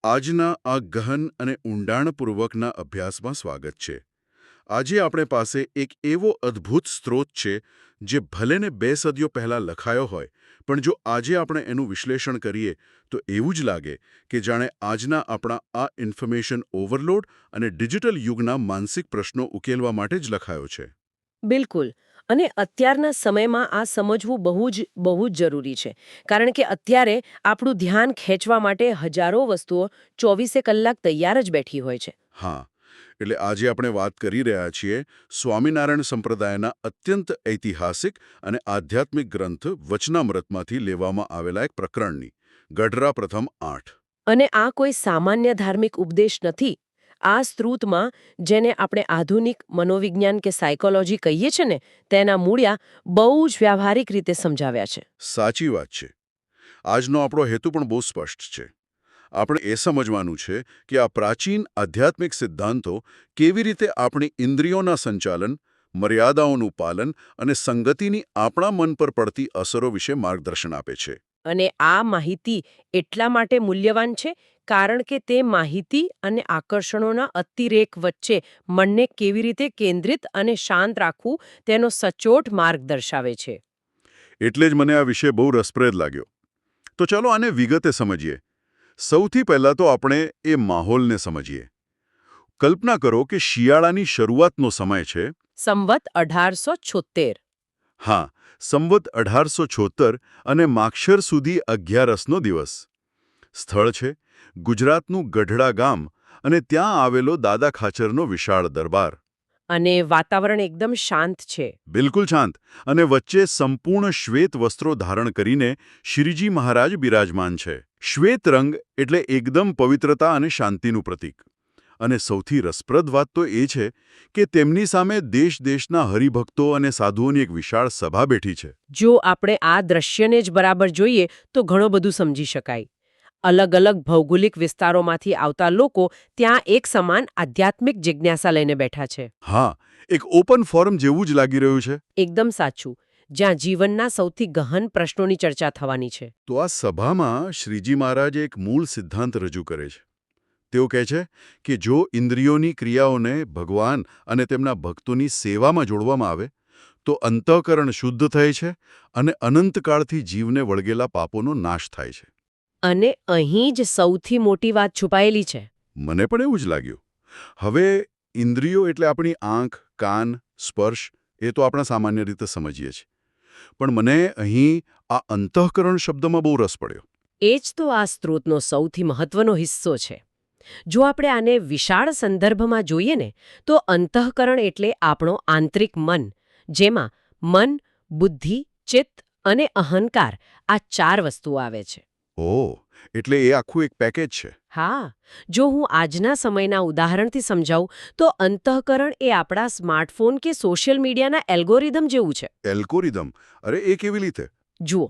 આજના આ ગહન અને ઊંડાણપૂર્વકના અભ્યાસમાં સ્વાગત છે. આજે આપણે પાસે એક એવો અદ્ભુત સ્ત્રોત છે જે ભલેને 2 સદીઓ પહેલાં લખાયો હોય, પણ જો આજે આપણે એનું વિશ્લેષણ કરીએ તો એવું જ લાગે કે જાણે આજના આપણા આ ઇન્ફોર્મેશન ઓવરલોડ અને ડિજિટલ યુગના માનસિક પ્રશ્નો ઉકેલવા માટે જ લખાયો છે. બિલકુલ. અને અત્યારના સમયમાં આ સમજવું બહુ જ જરૂરી છે. કારણ કે અત્યારે આપણું ધ્યાન ખેંચવા માટે હજારો વસ્તુઓ 24 કલાક તૈયાર જ બેઠી હોય છે. હા, એટલે આજે આપણે વાત કરી રહ્યા છીએ સ્વામિનારાયણ સંપ્રદાયના અત્યંત ઐતિહાસિક અને આધ્યાત્મિક ગ્રંથ વચનામૃતમાંથી લેવામાં આવેલા એક પ્રકરણની, ગઢડા પ્રથમ 8. અને આ કોઈ સામાન્ય ધાર્મિક ઉપદેશ નથી. આ સ્ત્રોતમાં જેને આપણે આધુનિક મનોવિજ્ઞાન કે સાયકોલોજી કહીએ છીએ ને, તેના મૂળિયા બહુ જ વ્યવહારિક રીતે સમજાવ્યા છે. સાચી વાત છે. આજનો આપણો હેતુ પણ બહુ સ્પષ્ટ છે. આપણે એ સમજવાનું છે કે આ પ્રાચીન આધ્યાત્મિક સિદ્ધાંતો કેવી રીતે આપણી ઇન્દ્રિયોના સંચાલન, મર્યાદાઓનું પાલન અને સંગતિની આપણા મન પર પડતી અસરો વિશે માર્ગદર્શન આપે છે. અને આ માહિતી એટલા માટે મૂલ્યવાન છે કારણ કે તે માહિતી અને આકર્ષણોના અતિરેક વચ્ચે મનને કેવી રીતે કેન્દ્રિત અને શાંત રાખવું તેનો સચોટ માર્ગ દર્શાવે છે. એટલે જ મને આ વિષય બહુ રસપ્રદ લાગ્યો. તો ચાલો આને વિગતે સમજીએ. સૌથી પહેલાં તો આપણે એ માહોલને સમજીએ. કલ્પના કરો કે શિયાળાની શરૂઆતનો સમય છે. સંવત 1876. હા, સંવત 1876 અને માગશર સુધી 11નો દિવસ. સ્થળ છે ગુજરાતનું ગઢડા ગામ અને ત્યાં આવેલો દાદા ખાચરનો વિશાળ દરબાર. અને વાતાવરણ એકદમ શાંત છે. બિલકુલ શાંત, અને વચ્ચે સંપૂર્ણ શ્વેત વસ્ત્રો ધારણ કરીને શ્રીજી મહારાજ બિરાજમાન છે. શ્વેત રંગ એટલે એકદમ પવિત્રતા અને શાંતિનું પ્રતીક. અને સૌથી રસપ્રદ વાત તો એ છે કે તેમની સામે દેશ-દેશના હરિભક્તો અને સાધુઓની એક વિશાળ સભા બેઠી છે. જો આપણે આ દ્રશ્યને જ બરાબર જોઈએ તો ઘણું બધું સમજી શકાય. અલગ-અલગ ભૌગોલિક વિસ્તારોમાંથી આવતા લોકો ત્યાં એક સમાન આધ્યાત્મિક જિજ્ઞાસા લઈને બેઠા છે. હા, એક ઓપન ફોરમ જેવું જ લાગી રહ્યું છે. એકદમ સાચું. જ્યાં જીવનના સૌથી ગહન પ્રશ્નોની ચર્ચા થવાની છે. તો આ સભામાં શ્રીજી મહારાજ એક મૂળ સિદ્ધાંત રજૂ કરે છે. તેઓ કહે છે કે જો ઇન્દ્રિયોની ક્રિયાઓને ભગવાન અને તેમના ભક્તોની સેવામાં જોડવામાં આવે તો અંતઃકરણ શુદ્ધ થાય છે અને અનંતકાળથી જીવને વળગેલા પાપોનો નાશ થાય છે. અને અહીં જ સૌથી મોટી વાત છુપાયેલી છે. મને પણ એવું જ લાગ્યું. હવે ઇન્દ્રિયો એટલે આપણી આંખ, કાન, સ્પર્શ એ તો આપણે સામાન્ય રીતે સમજીએ છીએ. પણ મને અહીં આ અંતઃકરણ શબ્દમાં બહુ રસ પડ્યો. એ જ તો આ સ્ત્રોતનો સૌથી મહત્વનો હિસ્સો છે. જો આપણે આને વિશાળ સંદર્ભમાં જોઈએ ને, તો અંતઃકરણ એટલે આપણો આંતરિક મન, જેમાં મન, બુદ્ધિ, ચિત્ત અને અહંકાર આ 4 વસ્તુઓ આવે છે. ઓહ, એટલે એ આખું એક પેકેજ છે. હા, જો હું આજના સમયના ઉદાહરણથી સમજાવું તો અંતઃકરણ એ આપણા સ્માર્ટફોન કે સોશિયલ મીડિયાના એલ્ગોરિધમ જેવું છે. એલ્ગોરિધમ? અરે એ કેવી રીતે? જુઓ,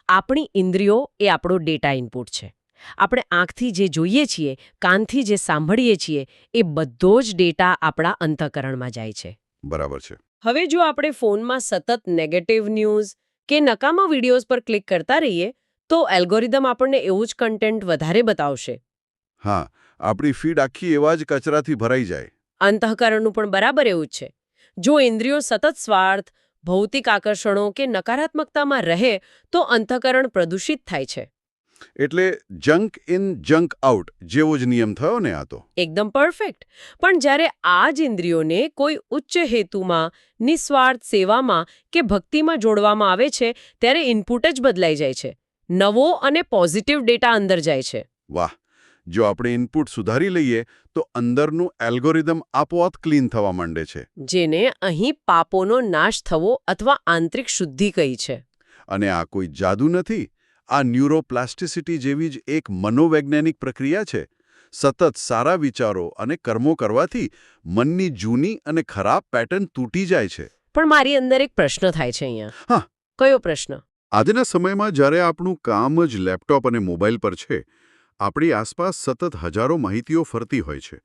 આપણી ઇન્દ્રિયો એ આપણો ડેટા ઇનપુટ છે. આપણે આંખથી જે જોઈએ છીએ, કાનથી જે સાંભળીએ છીએ, એ બધો જ ડેટા આપણા અંતઃકરણમાં જાય છે. બરાબર છે. હવે જો આપણે ફોનમાં સતત નેગેટિવ ન્યૂઝ કે નકામા વિડીયોઝ પર ક્લિક કરતા રહીએ તો એલ્ગોરિધમ આપણને એવું જ કન્ટેન્ટ વધારે બતાવશે. હા, આપણી ફીડ આખી એવા જ કચરાથી ભરાઈ જાય. અંતઃકરણનું પણ બરાબર એવું જ છે. જો ઇન્દ્રિયો સતત સ્વાર્થ, ભૌતિક આકર્ષણો કે નકારાત્મકતામાં રહે તો અંતઃકરણ પ્રદૂષિત થાય છે. એટલે જંક ઇન જંક આઉટ જેવો જ નિયમ થયો ને આ તો. એકદમ પરફેક્ટ. પણ જ્યારે આ જ ઇન્દ્રિયોને કોઈ ઉચ્ચ હેતુમાં, નિસ્વાર્થ સેવામાં કે ભક્તિમાં જોડવામાં આવે છે ત્યારે ઇનપુટ જ બદલાઈ જાય છે. નવો અને પોઝિટિવ ડેટા અંદર જાય છે. વાહ! જો આપણે ઇનપુટ સુધારી લઈએ તો અંદરનું એલ્ગોરિધમ આપોઆપ ક્લીન થવા માંડે છે. જેને અહીં પાપોનો નાશ થવો અથવા આંતરિક શુદ્ધિ કહી છે. અને આ કોઈ જાદુ નથી. આ ન્યુરોપ્લાસ્ટિસિટી જેવી જ એક મનોવૈજ્ઞાનિક પ્રક્રિયા છે. સતત સારા વિચારો અને કર્મો કરવાથી મનની જૂની અને ખરાબ પેટર્ન તૂટી જાય છે. પણ મારી અંદર એક પ્રશ્ન થાય છે અહીંયા. હા. કયો પ્રશ્ન? આજના સમયમાં જ્યારે આપણું કામ જ લેપટોપ અને મોબાઈલ પર છે, આપણી આસપાસ સતત હજારો માહિતીઓ ફરતી હોય છે,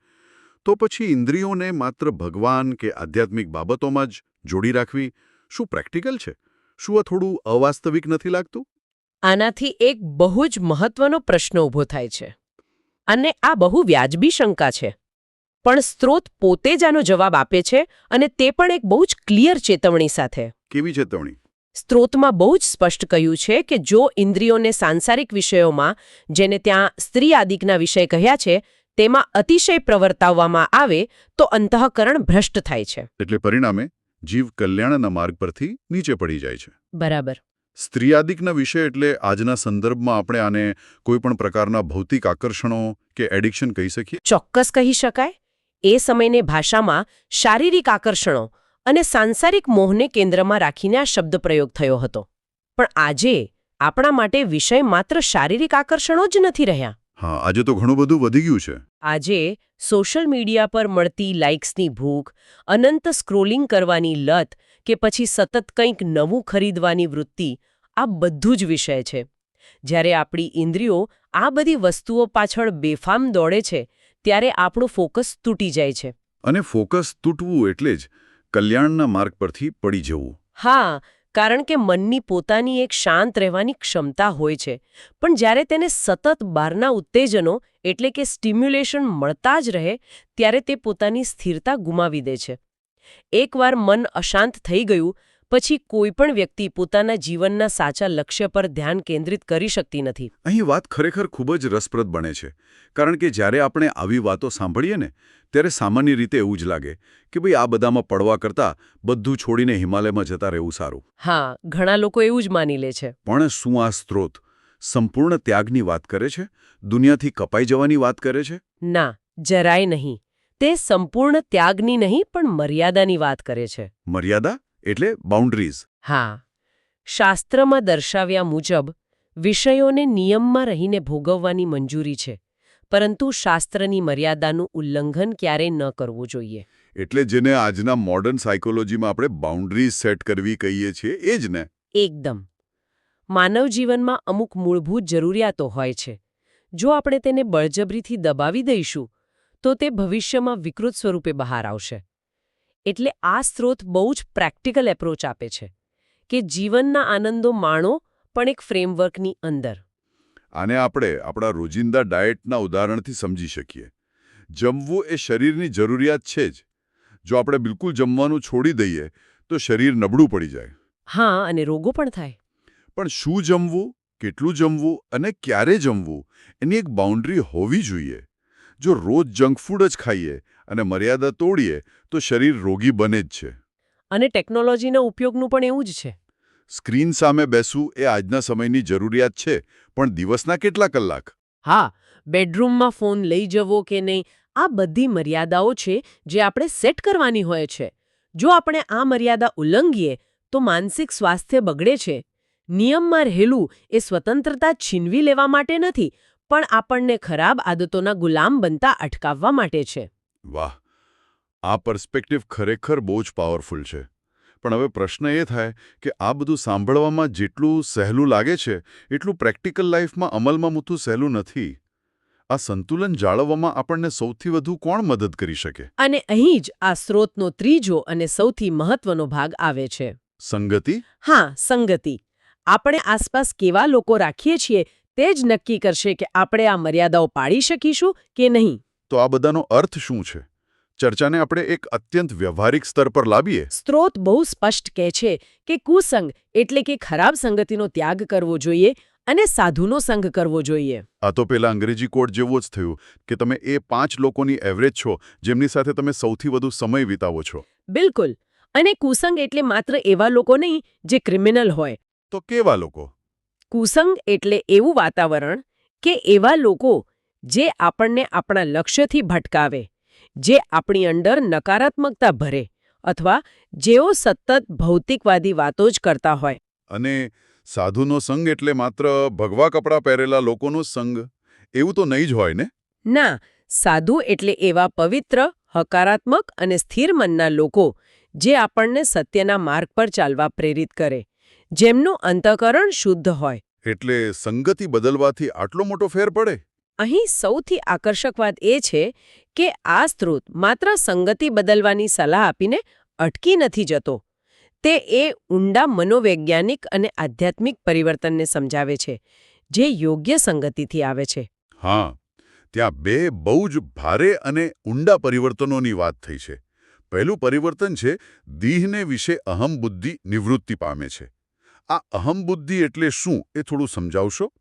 તો પછી ઇન્દ્રિયોને માત્ર ભગવાન કે આધ્યાત્મિક બાબતોમાં જ જોડી રાખવી શું પ્રેક્ટિકલ છે? શું આ થોડું અવાસ્તવિક નથી લાગતું? આનાથી એક બહુ જ મહત્વનો પ્રશ્ન ઊભો થાય છે. અને આ બહુ વ્યાજબી શંકા છે. પણ સ્ત્રોત પોતે જ આનો જવાબ આપે છે, અને તે પણ એક બહુ જ ક્લિયર ચેતવણી સાથે. કેવી ચેતવણી? સ્ત્રોતમાં બહુ જ સ્પષ્ટ કહ્યું છે કે જો ઇન્દ્રિયોને સાંસારિક વિષયોમાં, જેને ત્યાં સ્ત્રી આદિકના વિષય કહ્યા છે, તેમાં અતિશય પ્રવર્તાવવામાં આવે તો અંતઃકરણ ભ્રષ્ટ થાય છે. એટલે પરિણામે જીવ કલ્યાણના માર્ગ પરથી નીચે પડી જાય છે. બરાબર. સ્ત્રીયાદિકના વિષય એટલે આજના સંદર્ભમાં આપણે આને કોઈપણ પ્રકારના ભૌતિક આકર્ષણો કે એડિક્શન કહી શકીએ? ચોક્કસ કહી શકાય. એ સમયની ભાષામાં શારીરિક આકર્ષણો અને સાંસારિક મોહને કેન્દ્રમાં રાખીને આ શબ્દ પ્રયોગ થયો હતો. પણ આજે આપણા માટે વિષય માત્ર શારીરિક આકર્ષણો જ નથી રહ્યા. હા, આજે તો ઘણું બધું વધી ગયું છે. આજે સોશિયલ મીડિયા પર મળતી લાઇક્સની ભૂખ, અનંત સ્ક્રોલિંગ કરવાની લત કે પછી સતત કંઈક નવું ખરીદવાની વૃત્તિ, આ બધું જ વિષય છે. જ્યારે આપણી ઇન્દ્રિયો આ બધી વસ્તુઓ પાછળ બેફામ દોડે છે, ત્યારે આપણું ફોકસ તૂટી જાય છે. અને ફોકસ તૂટવું એટલે જ કલ્યાણના માર્ગ પરથી પડી જવું. હા, કારણ કે મનની પોતાની એક શાંત રહેવાની ક્ષમતા હોય છે, પણ જ્યારે તેને સતત બહારના ઉત્તેજનો એટલે કે સ્ટિમ્યુલેશન મળતા જ રહે, ત્યારે તે પોતાની સ્થિરતા ગુમાવી દે છે. એકવાર મન અશાંત થઈ ગયું પછી કોઈ પણ વ્યક્તિ પોતાના જીવનના સાચા લક્ષ્ય પર ધ્યાન કેન્દ્રિત કરી શકતી નથી. અહીં વાત ખરેખર ખૂબ જ રસપ્રદ બને છે, કારણ કે જ્યારે આપણે આવી વાતો સાંભળીએ ને, ત્યારે સામાન્ય રીતે એવું જ લાગે કે ભાઈ આ બધામાં પડવા કરતાં બધું છોડીને હિમાલયમાં જતા રહેવું સારું. હા, ઘણા લોકો એવું જ માની લે છે. પણ શું આ સ્ત્રોત સંપૂર્ણ ત્યાગની વાત કરે છે? દુનિયાથી કપાઈ જવાની વાત કરે છે? ના, જરાય નહીં. તે સંપૂર્ણ ત્યાગની નહીં પણ મર્યાદાની વાત કરે છે. મર્યાદા એટલે બાઉન્ડ્રીઝ. હા, શાસ્ત્રમાં દર્શાવ્યા મુજબ વિષયોને નિયમમાં રહીને ભોગવવાની મંજૂરી છે, પરંતુ શાસ્ત્રની મર્યાદાનું ઉલ્લંઘન ક્યારેય ન કરવું જોઈએ. એટલે જેને આજના મોડર્ન સાયકોલોજીમાં આપણે બાઉન્ડ્રીઝ સેટ કરવી કહીએ છીએ, એ જ ને? એકદમ. માનવ જીવનમાં અમુક મૂળભૂત જરૂરિયાતો હોય છે. જો આપણે તેને બળજબરીથી દબાવી દઈશું, તો તે ભવિષ્યમાં વિકૃત સ્વરૂપે બહાર આવશે. એટલે આ સ્ત્રોત બહુ જ પ્રેક્ટિકલ એપ્રોચ આપે છે કે જીવનના આનંદો માણો, પણ એક ફ્રેમવર્કની અંદર. આને આપણે આપણા રોજિંદા ડાયટના ઉદાહરણથી સમજી શકીએ. જમવું એ શરીરની જરૂરિયાત છે જ. જો આપણે બિલકુલ જમવાનું છોડી દઈએ તો શરીર નબળું પડી જાય. હા, અને રોગો પણ થાય. પણ શું જમવું, કેટલું જમવું અને ક્યારે જમવું, એની એક બાઉન્ડ્રી હોવી જોઈએ. જો રોજ જંક ફૂડ જ ખાઈએ અને મર્યાદા તોડીએ તો શરીર રોગી બને જ છે. અને ટેકનોલોજીના ઉપયોગનું પણ એવું જ છે. સ્ક્રીન સામે બેસવું એ આજના સમયની જરૂરિયાત છે, પણ દિવસના કેટલા કલાક? હા, બેડરૂમમાં ફોન લઈ જવો કે નહીં, આ બધી મર્યાદાઓ છે જે આપણે સેટ કરવાની હોય છે. જો આપણે આ મર્યાદા ઉલ્લંઘીએ તો માનસિક સ્વાસ્થ્ય બગડે છે. નિયમમાં રહેલું એ સ્વતંત્રતા છીનવી લેવા માટે નથી, પણ આપણને ખરાબ આદતોના ગુલામ બનતા અટકાવવા માટે છે. વાહ, આ પર્સ્પેક્ટિવ ખરેખર બહુ જ પાવરફુલ છે. પણ હવે પ્રશ્ન એ થાય કે આ બધું સાંભળવામાં જેટલું સહેલું લાગે છે, એટલું પ્રેક્ટિકલ લાઈફમાં અમલમાં મૂકવું સહેલું નથી. આ સંતુલન જાળવવામાં આપણને સૌથી વધુ કોણ મદદ કરી શકે? અને અહીં જ આ સ્ત્રોતનો ત્રીજો અને સૌથી મહત્વનો ભાગ આવે છે. સંગતિ? હા, સંગતિ. આપણે આસપાસ કેવા લોકો રાખીએ છીએ તે જ નક્કી કરશે કે આપણે આ મર્યાદાઓ પાળી શકીશું કે નહીં. તો આ બધાનો અર્થ શું છે? ચર્ચાને આપણે એક અત્યંત વ્યવહારિક સ્તર પર લાવીએ. સ્ત્રોત બહુ સ્પષ્ટ કહે છે કે કુસંગ એટલે કે ખરાબ સંગતિનો ત્યાગ કરવો જોઈએ અને સાધુનો સંગ કરવો જોઈએ. આ તો પેલા અંગ્રેજી કોડ જેવું જ થયું કે તમે એ 5 લોકોની એવરેજ છો જેમની સાથે તમે સૌથી વધુ સમય વિતાવો છો. બિલકુલ. અને કુસંગ એટલે માત્ર એવા લોકો નહીં જે ક્રિમિનલ હોય. તો કેવા લોકો? કુસંગ એટલે એવું વાતાવરણ કે એવા લોકો જે આપણને આપણા લક્ષ્યથી ભટકાવે, જે આપણી અંદર નકારાત્મકતા ભરે, અથવા જેઓ સતત ભૌતિકવાદી વાતો જ કરતા હોય. અને સાધુનો સંગ એટલે માત્ર ભગવા કપડાં પહેરેલા લોકોનો સંગ એવું તો નહીં જ હોય ને? ના, સાધુ એટલે એવા પવિત્ર, હકારાત્મક અને સ્થિર મનના લોકો જે આપણને સત્યના માર્ગ પર ચાલવા પ્રેરિત કરે, જેમનું અંતઃકરણ શુદ્ધ હોય. એટલે સંગતિ બદલવાથી આટલો મોટો ફેર પડે? અહીં સૌથી આકર્ષક વાત એ છે કે આ સ્ત્રોત માત્ર સંગતિ બદલવાની સલાહ આપીને અટકી નથી જતો. તે એ ઊંડા મનોવૈજ્ઞાનિક અને આધ્યાત્મિક પરિવર્તનને સમજાવે છે જે યોગ્ય સંગતિથી આવે છે. હા, ત્યાં બે બહુ જ ભારે અને ઊંડા પરિવર્તનોની વાત થઈ છે. પહેલું પરિવર્તન છે દીહને વિશે અહમ બુદ્ધિ નિવૃત્તિ પામે છે. આ અહમ બુદ્ધિ એટલે શું એ થોડું સમજાવશો?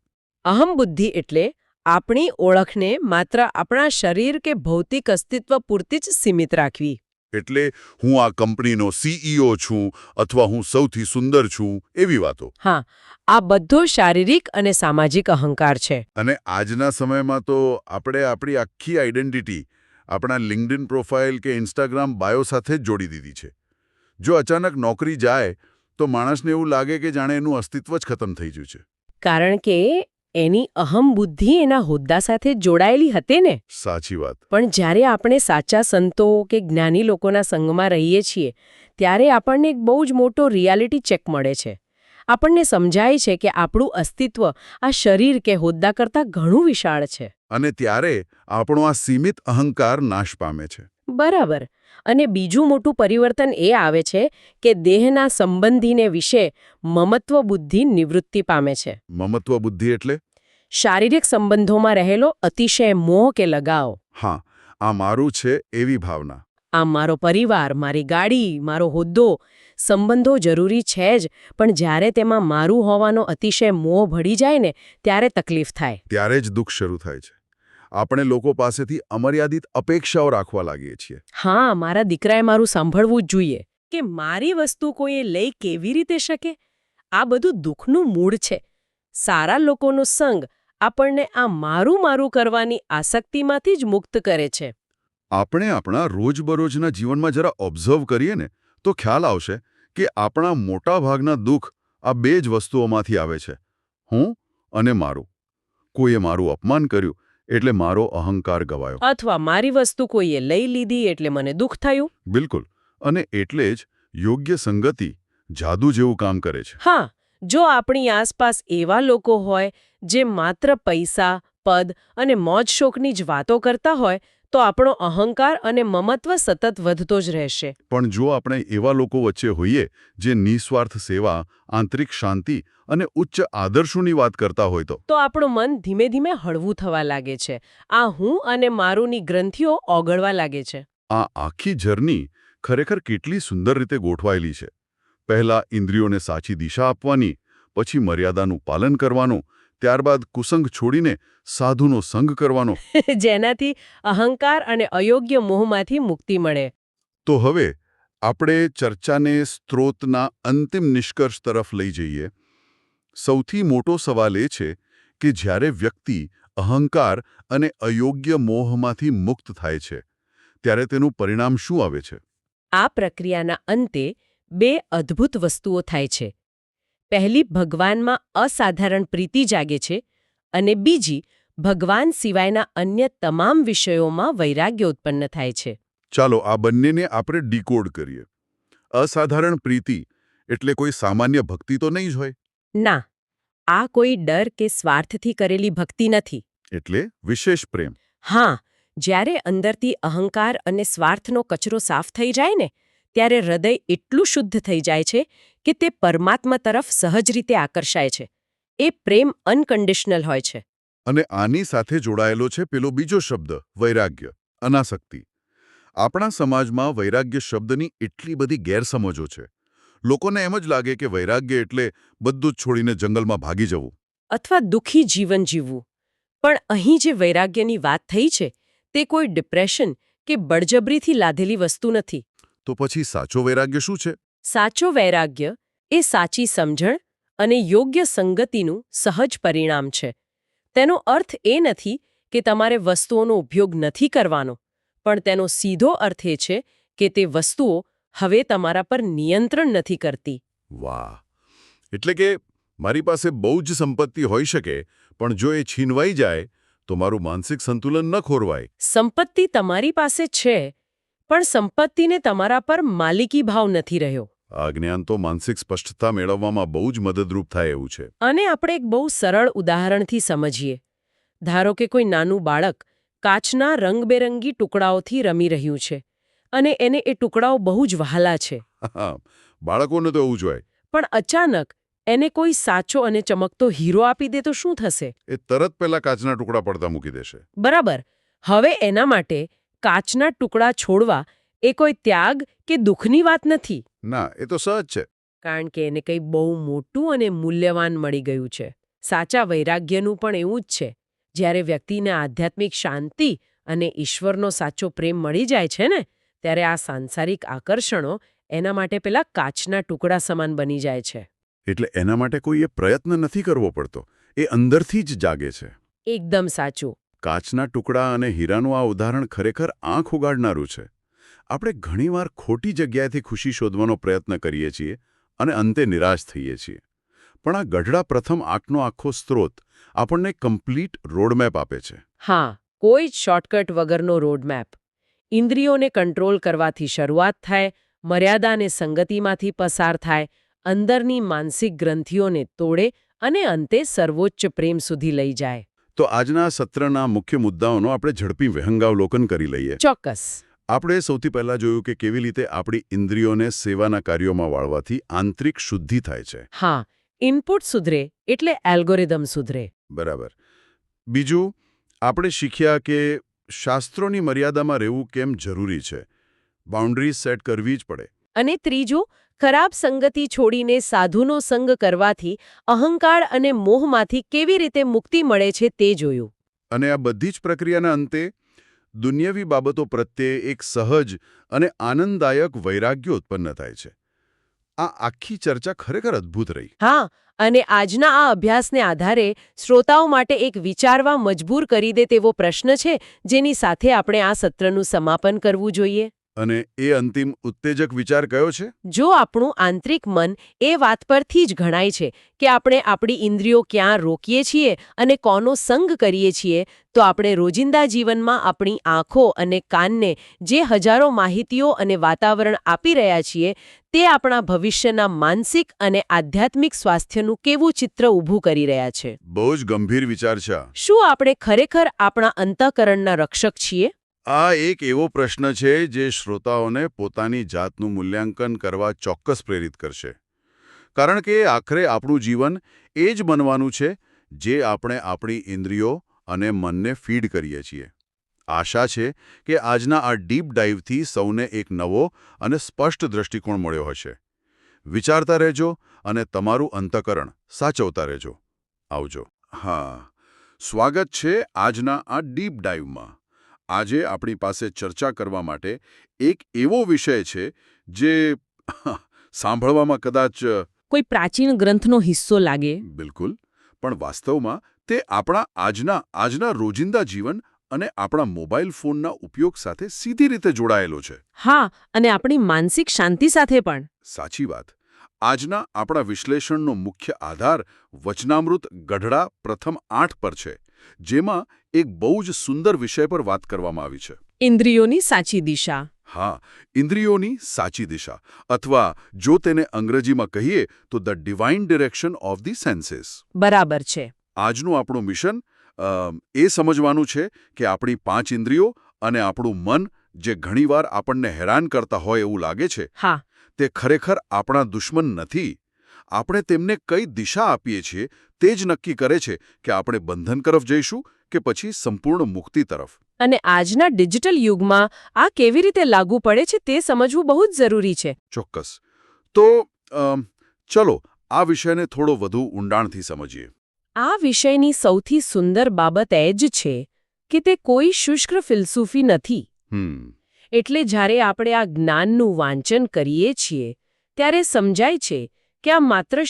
અહમ બુદ્ધિ એટલે આપણી ઓળખને માત્ર આપણા શરીર કે ભૌતિક અસ્તિત્વ પૂરતી જ સીમિત રાખવી. એટલે હું આ કંપનીનો સીઈઓ છું અથવા હું સૌથી સુંદર છું એવી વાતો. હા, આ બધો શારીરિક અને સામાજિક અહંકાર છે. અને આજના સમયમાં તો આપણે આપણી આખી આઈડેન્ટિટી આપણા લિંક્ડઇન પ્રોફાઇલ કે ઇન્સ્ટાગ્રામ બાયો સાથે જ જોડી દીધી છે. જો અચાનક નોકરી જાય તો માણસને એવું લાગે કે જાણે એનું અસ્તિત્વ જ ખતમ થઈ ગયું છે. કારણ કે એની અહમ બુદ્ધિ એના હોદ્દા સાથે જોડાયેલી હતી ને. સાચી વાત. પણ જ્યારે આપણે સાચા સંતો કે જ્ઞાની લોકોના સંગમાં રહીએ છીએ ત્યારે આપણને એક બહુ જ મોટો રિયાલિટી ચેક મળે છે. આપણને સમજાય છે કે આપણું અસ્તિત્વ આ શરીર કે હોદ્દા કરતાં ઘણું વિશાળ છે. અને ત્યારે આપણો આ સીમિત અહંકાર નાશ પામે છે. બરાબર. અને બીજું મોટું પરિવર્તન એ આવે છે કે દેહના સંબંધીને વિશે મમત્વ બુદ્ધિ નિવૃત્તિ પામે છે. મમત્વ બુદ્ધિ એટલે? શારીરિક સંબંધોમાં રહેલો અતિશય મોહ કે લગાવ. હા, આ મારું છે એવી ભાવના. આ મારો પરિવાર, મારી ગાડી, મારો હોદ્દો, સંબંધો જરૂરી છે જ, પણ જ્યારે તેમાં મારું હોવાનો અતિશય મોહ ભળી જાય ને ત્યારે તકલીફ થાય. ત્યારે જ દુઃખ શરૂ થાય છે. આપણે લોકો પાસેથી અમર્યાદિત અપેક્ષાઓ રાખવા લાગીએ છીએ. હા, મારા દીકરાએ મારું સાંભળવું જ જોઈએ કે મારી વસ્તુ કોઈએ લઈ કેવી રીતે શકે. આ બધું દુઃખનું મૂળ છે. સારા લોકોનો સંગ આપણને આ મારું કરવાની આસક્તિમાંથી જ મુક્ત કરે છે. આપણે આપણા રોજબરોજના જીવનમાં જરા ઓબ્ઝર્વ કરીએ ને તો ખ્યાલ આવશે કે આપણા મોટા ભાગના દુઃખ આ બે જ વસ્તુઓમાંથી આવે છે. હું અને મારું. કોઈએ મારું અપમાન કર્યું એટલે મારો અહંકાર ગવાયો. અથવા મારી વસ્તુ કોઈએ લઈ લીધી એટલે મને દુઃખ થયું. બિલકુલ. અને એટલે જ યોગ્ય સંગતિ જાદુ જેવું કામ કરે છે. હા, જો આપણી આસપાસ એવા લોકો હોય જે માત્ર પૈસા, પદ અને મોજ શોખની જ વાતો કરતા હોય તો આપણો અહંકાર અને મમત્વ સતત વધતો જ રહેશે. પણ જો આપણે એવા લોકો વચ્ચે હોઈએ જે નિસ્વાર્થ સેવા, આંતરિક શાંતિ અને ઉચ્ચ આદર્શોની વાત કરતા હોય તો આપણું મન ધીમે ધીમે હળવું થવા લાગે છે. આ હું અને મારુંની ગ્રંથિઓ ઓગળવા લાગે છે. આ આખી જર્ની ખરેખર કેટલી સુંદર રીતે ગોઠવાયેલી છે. પહેલા ઇન્દ્રિયોને સાચી દિશા આપવાની, પછી મર્યાદાનું પાલન કરવાનું, ત્યારબાદ કુસંગ છોડીને સાધુનો સંગ કરવાનો. જેનાથી અહંકાર અને અયોગ્ય મોહમાંથી મુક્તિ મળે. તો હવે આપણે ચર્ચાને સ્ત્રોતના અંતિમ નિષ્કર્ષ તરફ લઈ જઈએ. સૌથી મોટો સવાલ એ છે કે જ્યારે વ્યક્તિ અહંકાર અને અયોગ્ય મોહમાંથી મુક્ત થાય છે ત્યારે તેનું પરિણામ શું આવે છે? આ પ્રક્રિયાના અંતે બે અદ્ભુત વસ્તુઓ થાય છે. પહેલી, ભગવાનમાં અસાધારણ પ્રીતિ જાગે છે અને બીજી, ભગવાન સિવાયના અન્ય તમામ વિષયોમાં વૈરાગ્ય ઉત્પન્ન થાય છે. ચાલો આ બંનેને આપણે ડીકોડ કરીએ. અસાધારણ પ્રીતિ એટલે કોઈ સામાન્ય ભક્તિ તો નહીં જ હોય? ના, આ કોઈ ડર કે સ્વાર્થથી કરેલી ભક્તિ નથી. એટલે વિશેષ પ્રેમ. હા, જ્યારે અંદરથી અહંકાર અને સ્વાર્થનો કચરો સાફ થઈ જાય ને ત્યારે હૃદય એટલું શુદ્ધ થઈ જાય છે કે તે પરમાત્મા તરફ સહજ રીતે આકર્ષાય છે. એ પ્રેમ અનકન્ડિશનલ હોય છે. અને આની સાથે જોડાયેલો છે પેલો બીજો શબ્દ, વૈરાગ્ય, અનાસક્તિ. આપણા સમાજમાં વૈરાગ્ય શબ્દની એટલી બધી ગેરસમજો છે. લોકોને એમ જ લાગે કે વૈરાગ્ય એટલે બધું જ છોડીને જંગલમાં ભાગી જવું. અથવા દુઃખી જીવન જીવવું. પણ અહીં જે વૈરાગ્યની વાત થઈ છે તે કોઈ ડિપ્રેશન કે બળજબરીથી લાદેલી વસ્તુ નથી. તો પછી સાચો વૈરાગ્ય શું છે? સાચો વૈરાગ્ય એ સાચી સમજણ અને યોગ્ય સંગતિનું સહજ પરિણામ છે. તેનો અર્થ એ નથી કે તમારે વસ્તુઓનો ઉપયોગ નથી કરવાનો, પણ તેનો સીધો અર્થ એ છે કે તે વસ્તુઓ હવે તમારા પર નિયંત્રણ નથી કરતી. વાહ! એટલે કે મારી પાસે બહુ જ સંપત્તિ હોઈ શકે, પણ જો એ છીનવાઈ જાય તો મારું માનસિક સંતુલન ન ખોરવાય. સંપત્તિ તમારી પાસે છે, પણ સંપત્તિને તમારા પર માલિકી ભાવ નથી રહ્યો. આ જ્ઞાન તો માનસિક સ્પષ્ટતા મેળવવામાં બહુ જ મદદરૂપ થાય એવું છે. અને આપણે એક બહુ સરળ ઉદાહરણથી સમજીએ. ધારો કે કોઈ નાનું બાળક કાચના રંગબેરંગી ટુકડાઓથી રમી રહ્યું છે અને એને એ ટુકડાઓ બહુ જ વહાલા છે. બાળકોને તો એવું જ હોય. પણ અચાનક એને કોઈ સાચો અને ચમકતો હીરો આપી દે તો શું થશે? એ તરત પેલા કાચના ટુકડા પડતા મૂકી દેશે. બરાબર. હવે એના માટે કાચના ટુકડા છોડવા એ કોઈ ત્યાગ કે દુઃખની વાત નથી. ના, એ તો સહજ છે. કારણ કે એને કંઈ બહુ મોટું અને મૂલ્યવાન મળી ગયું છે. સાચા વૈરાગ્યનું પણ એવું જ છે. જ્યારે વ્યક્તિને આધ્યાત્મિક શાંતિ અને ઈશ્વરનો સાચો પ્રેમ મળી જાય છે ને, ત્યારે આ સાંસારિક આકર્ષણો એના માટે પેલા કાચના ટુકડા સમાન બની જાય છે. એટલે એના માટે કોઈએ પ્રયત્ન નથી કરવો પડતો. એ અંદરથી જ જાગે છે. એકદમ સાચું. કાચના ટુકડા અને હીરાનું આ ઉદાહરણ ખરેખર આંખ ઉગાડનારું છે. આપણે ઘણીવાર ખોટી જગ્યાએથી ખુશી શોધવાનો પ્રયત્ન કરીએ છીએ અને અંતે નિરાશ થઈએ છીએ. પણ આ ગઢડા પ્રથમ આંકનો આખો સ્ત્રોત આપણને કમ્પ્લીટ રોડમેપ આપે છે. હા, કોઈ જ શોર્ટકટ વગરનો રોડમેપ. ઇન્દ્રિયોને કંટ્રોલ કરવાથી શરૂઆત થાય, મર્યાદાને સંગતિમાંથી પસાર થાય, અંદરની માનસિક ગ્રંથિઓને તોડે અને અંતે સર્વોચ્ચ પ્રેમ સુધી લઈ જાય. તો આજના સત્રના મુખ્ય મુદ્દાઓનો આપણે ઝડપી વિહંગાવલોકન કરી લઈએ. ચોક્કસ. આપણે સૌથી પહેલા જોયું કે કેવી રીતે આપણી ઇન્દ્રિયોને સેવાના કાર્યોમાં વાળવાથી આંતરિક શુદ્ધિ થાય છે. હા, ઇનપુટ સુધરે એટલે એલ્ગોરિધમ સુધરે. બરાબર. બીજું, આપણે શીખ્યા કે શાસ્ત્રોની મર્યાદામાં રહેવું કેમ જરૂરી છે. બાઉન્ડ્રીઝ સેટ કરવી જ પડે. અને ત્રીજું, ખરાબ સંગતિ છોડીને સાધુનો સંગ કરવાથી અહંકાર અને મોહમાંથી કેવી રીતે મુક્તિ મળે છે તે જોયું. અને આ બધી જ પ્રક્રિયાના અંતે દુન્યવી બાબતો પ્રત્યે એક સહજ અને આનંદદાયક વૈરાગ્ય ઉત્પન્ન થાય છે. આ આખી ચર્ચા ખરેખર અદ્ભુત રહી. હા, અને આજના આ અભ્યાસને આધારે શ્રોતાઓ માટે એક વિચારવા મજબૂર કરી દે તેવો પ્રશ્ન છે, જેની સાથે આપણે આ સત્રનું સમાપન કરવું જોઈએ. અને એ અંતિમ ઉત્તેજક વિચાર કયો છે? જો આપણું આંતરિક મન એ વાત પરથી જ ઘણાય છે કે આપણે આપણી ઇન્દ્રિયો ક્યાં રોકીએ છીએ અને કોનો સંગ કરીએ છીએ, તો આપણે રોજિંદા જીવનમાં આપણી આંખો અને કાનને જે હજારો માહિતીઓ અને વાતાવરણ આપી રહ્યા છીએ, તે આપણા ભવિષ્યના માનસિક અને આધ્યાત્મિક સ્વાસ્થ્યનું કેવું ચિત્ર ઊભું કરી રહ્યા છે. બહુ જ ગંભીર વિચાર છે. શું આપણે ખરેખર આપણા અંતઃકરણના રક્ષક છીએ? આ એક એવો પ્રશ્ન છે જે શ્રોતાઓને પોતાની જાતનું મૂલ્યાંકન કરવા ચોક્કસ પ્રેરિત કરશે. કારણ કે આખરે આપણું જીવન એ જ બનવાનું છે જે આપણે આપણી ઇન્દ્રિયો અને મનને ફીડ કરીએ છીએ. આશા છે કે આજના આ ડીપ ડાઇવથી સૌને એક નવો અને સ્પષ્ટ દૃષ્ટિકોણ મળ્યો હશે. વિચારતા રહેજો અને તમારું અંતઃકરણ સાચવતા રહેજો. આવજો. હા, સ્વાગત છે આજના આ ડીપ ડાઇવમાં. આજે આપણી પાસે ચર્ચા કરવા માટે એક એવો વિષય છે જે સાંભળવામાં કદાચ કોઈ પ્રાચીન ગ્રંથનો હિસ્સો લાગે. બિલકુલ, પણ વાસ્તવમાં તે આપણા આજના રોજિંદા જીવન અને આપણા મોબાઈલ ફોનના ઉપયોગ સાથે સીધી રીતે જોડાયેલો છે. હા, અને આપણી માનસિક શાંતિ સાથે પણ. સાચી વાત. આજના આપણા વિશ્લેષણનો મુખ્ય આધાર વચનામૃત ગઢડા પ્રથમ 8 પર છે, જેમાં એક બહુ જ સુંદર વિષય પર વાત કરવામાં આવી છે. ઇન્દ્રિયોની સાચી દિશા. હા, ઇન્દ્રિયોની સાચી દિશા, અથવા જો તેને અંગ્રેજીમાં કહીએ તો the divine direction of the senses. બરાબર છે. આજનું આપણું મિશન એ સમજવાનું છે કે આપણી 5 ઇન્દ્રિયો અને આપણું મન, જે ઘણીવાર આપણને હેરાન કરતા હોય એવું લાગે છે, હા, તે ખરેખર આપણા દુશ્મન નથી. આપણે તેમને કઈ દિશા આપીએ છીએ તે જ નક્કી કરે છે કે આપણે બંધન તરફ જઈશું કે પછી સંપૂર્ણ મુક્તિ તરફ. અને આજના ડિજિટલ યુગમાં આ કેવી રીતે લાગુ પડે છે તે સમજવું બહુ જ જરૂરી છે. ચોક્કસ. તો ચલો આ વિષયને થોડો વધુ ઊંડાણથી સમજીએ. આ વિષયની સૌથી સુંદર બાબત એ જ છે કે તે કોઈ શુષ્ક ફિલસૂફી નથી. એટલે જ્યારે આપણે આ જ્ઞાનનું વાંચન કરીએ છીએ ત્યારે સમજાય છે કે આ માત્ર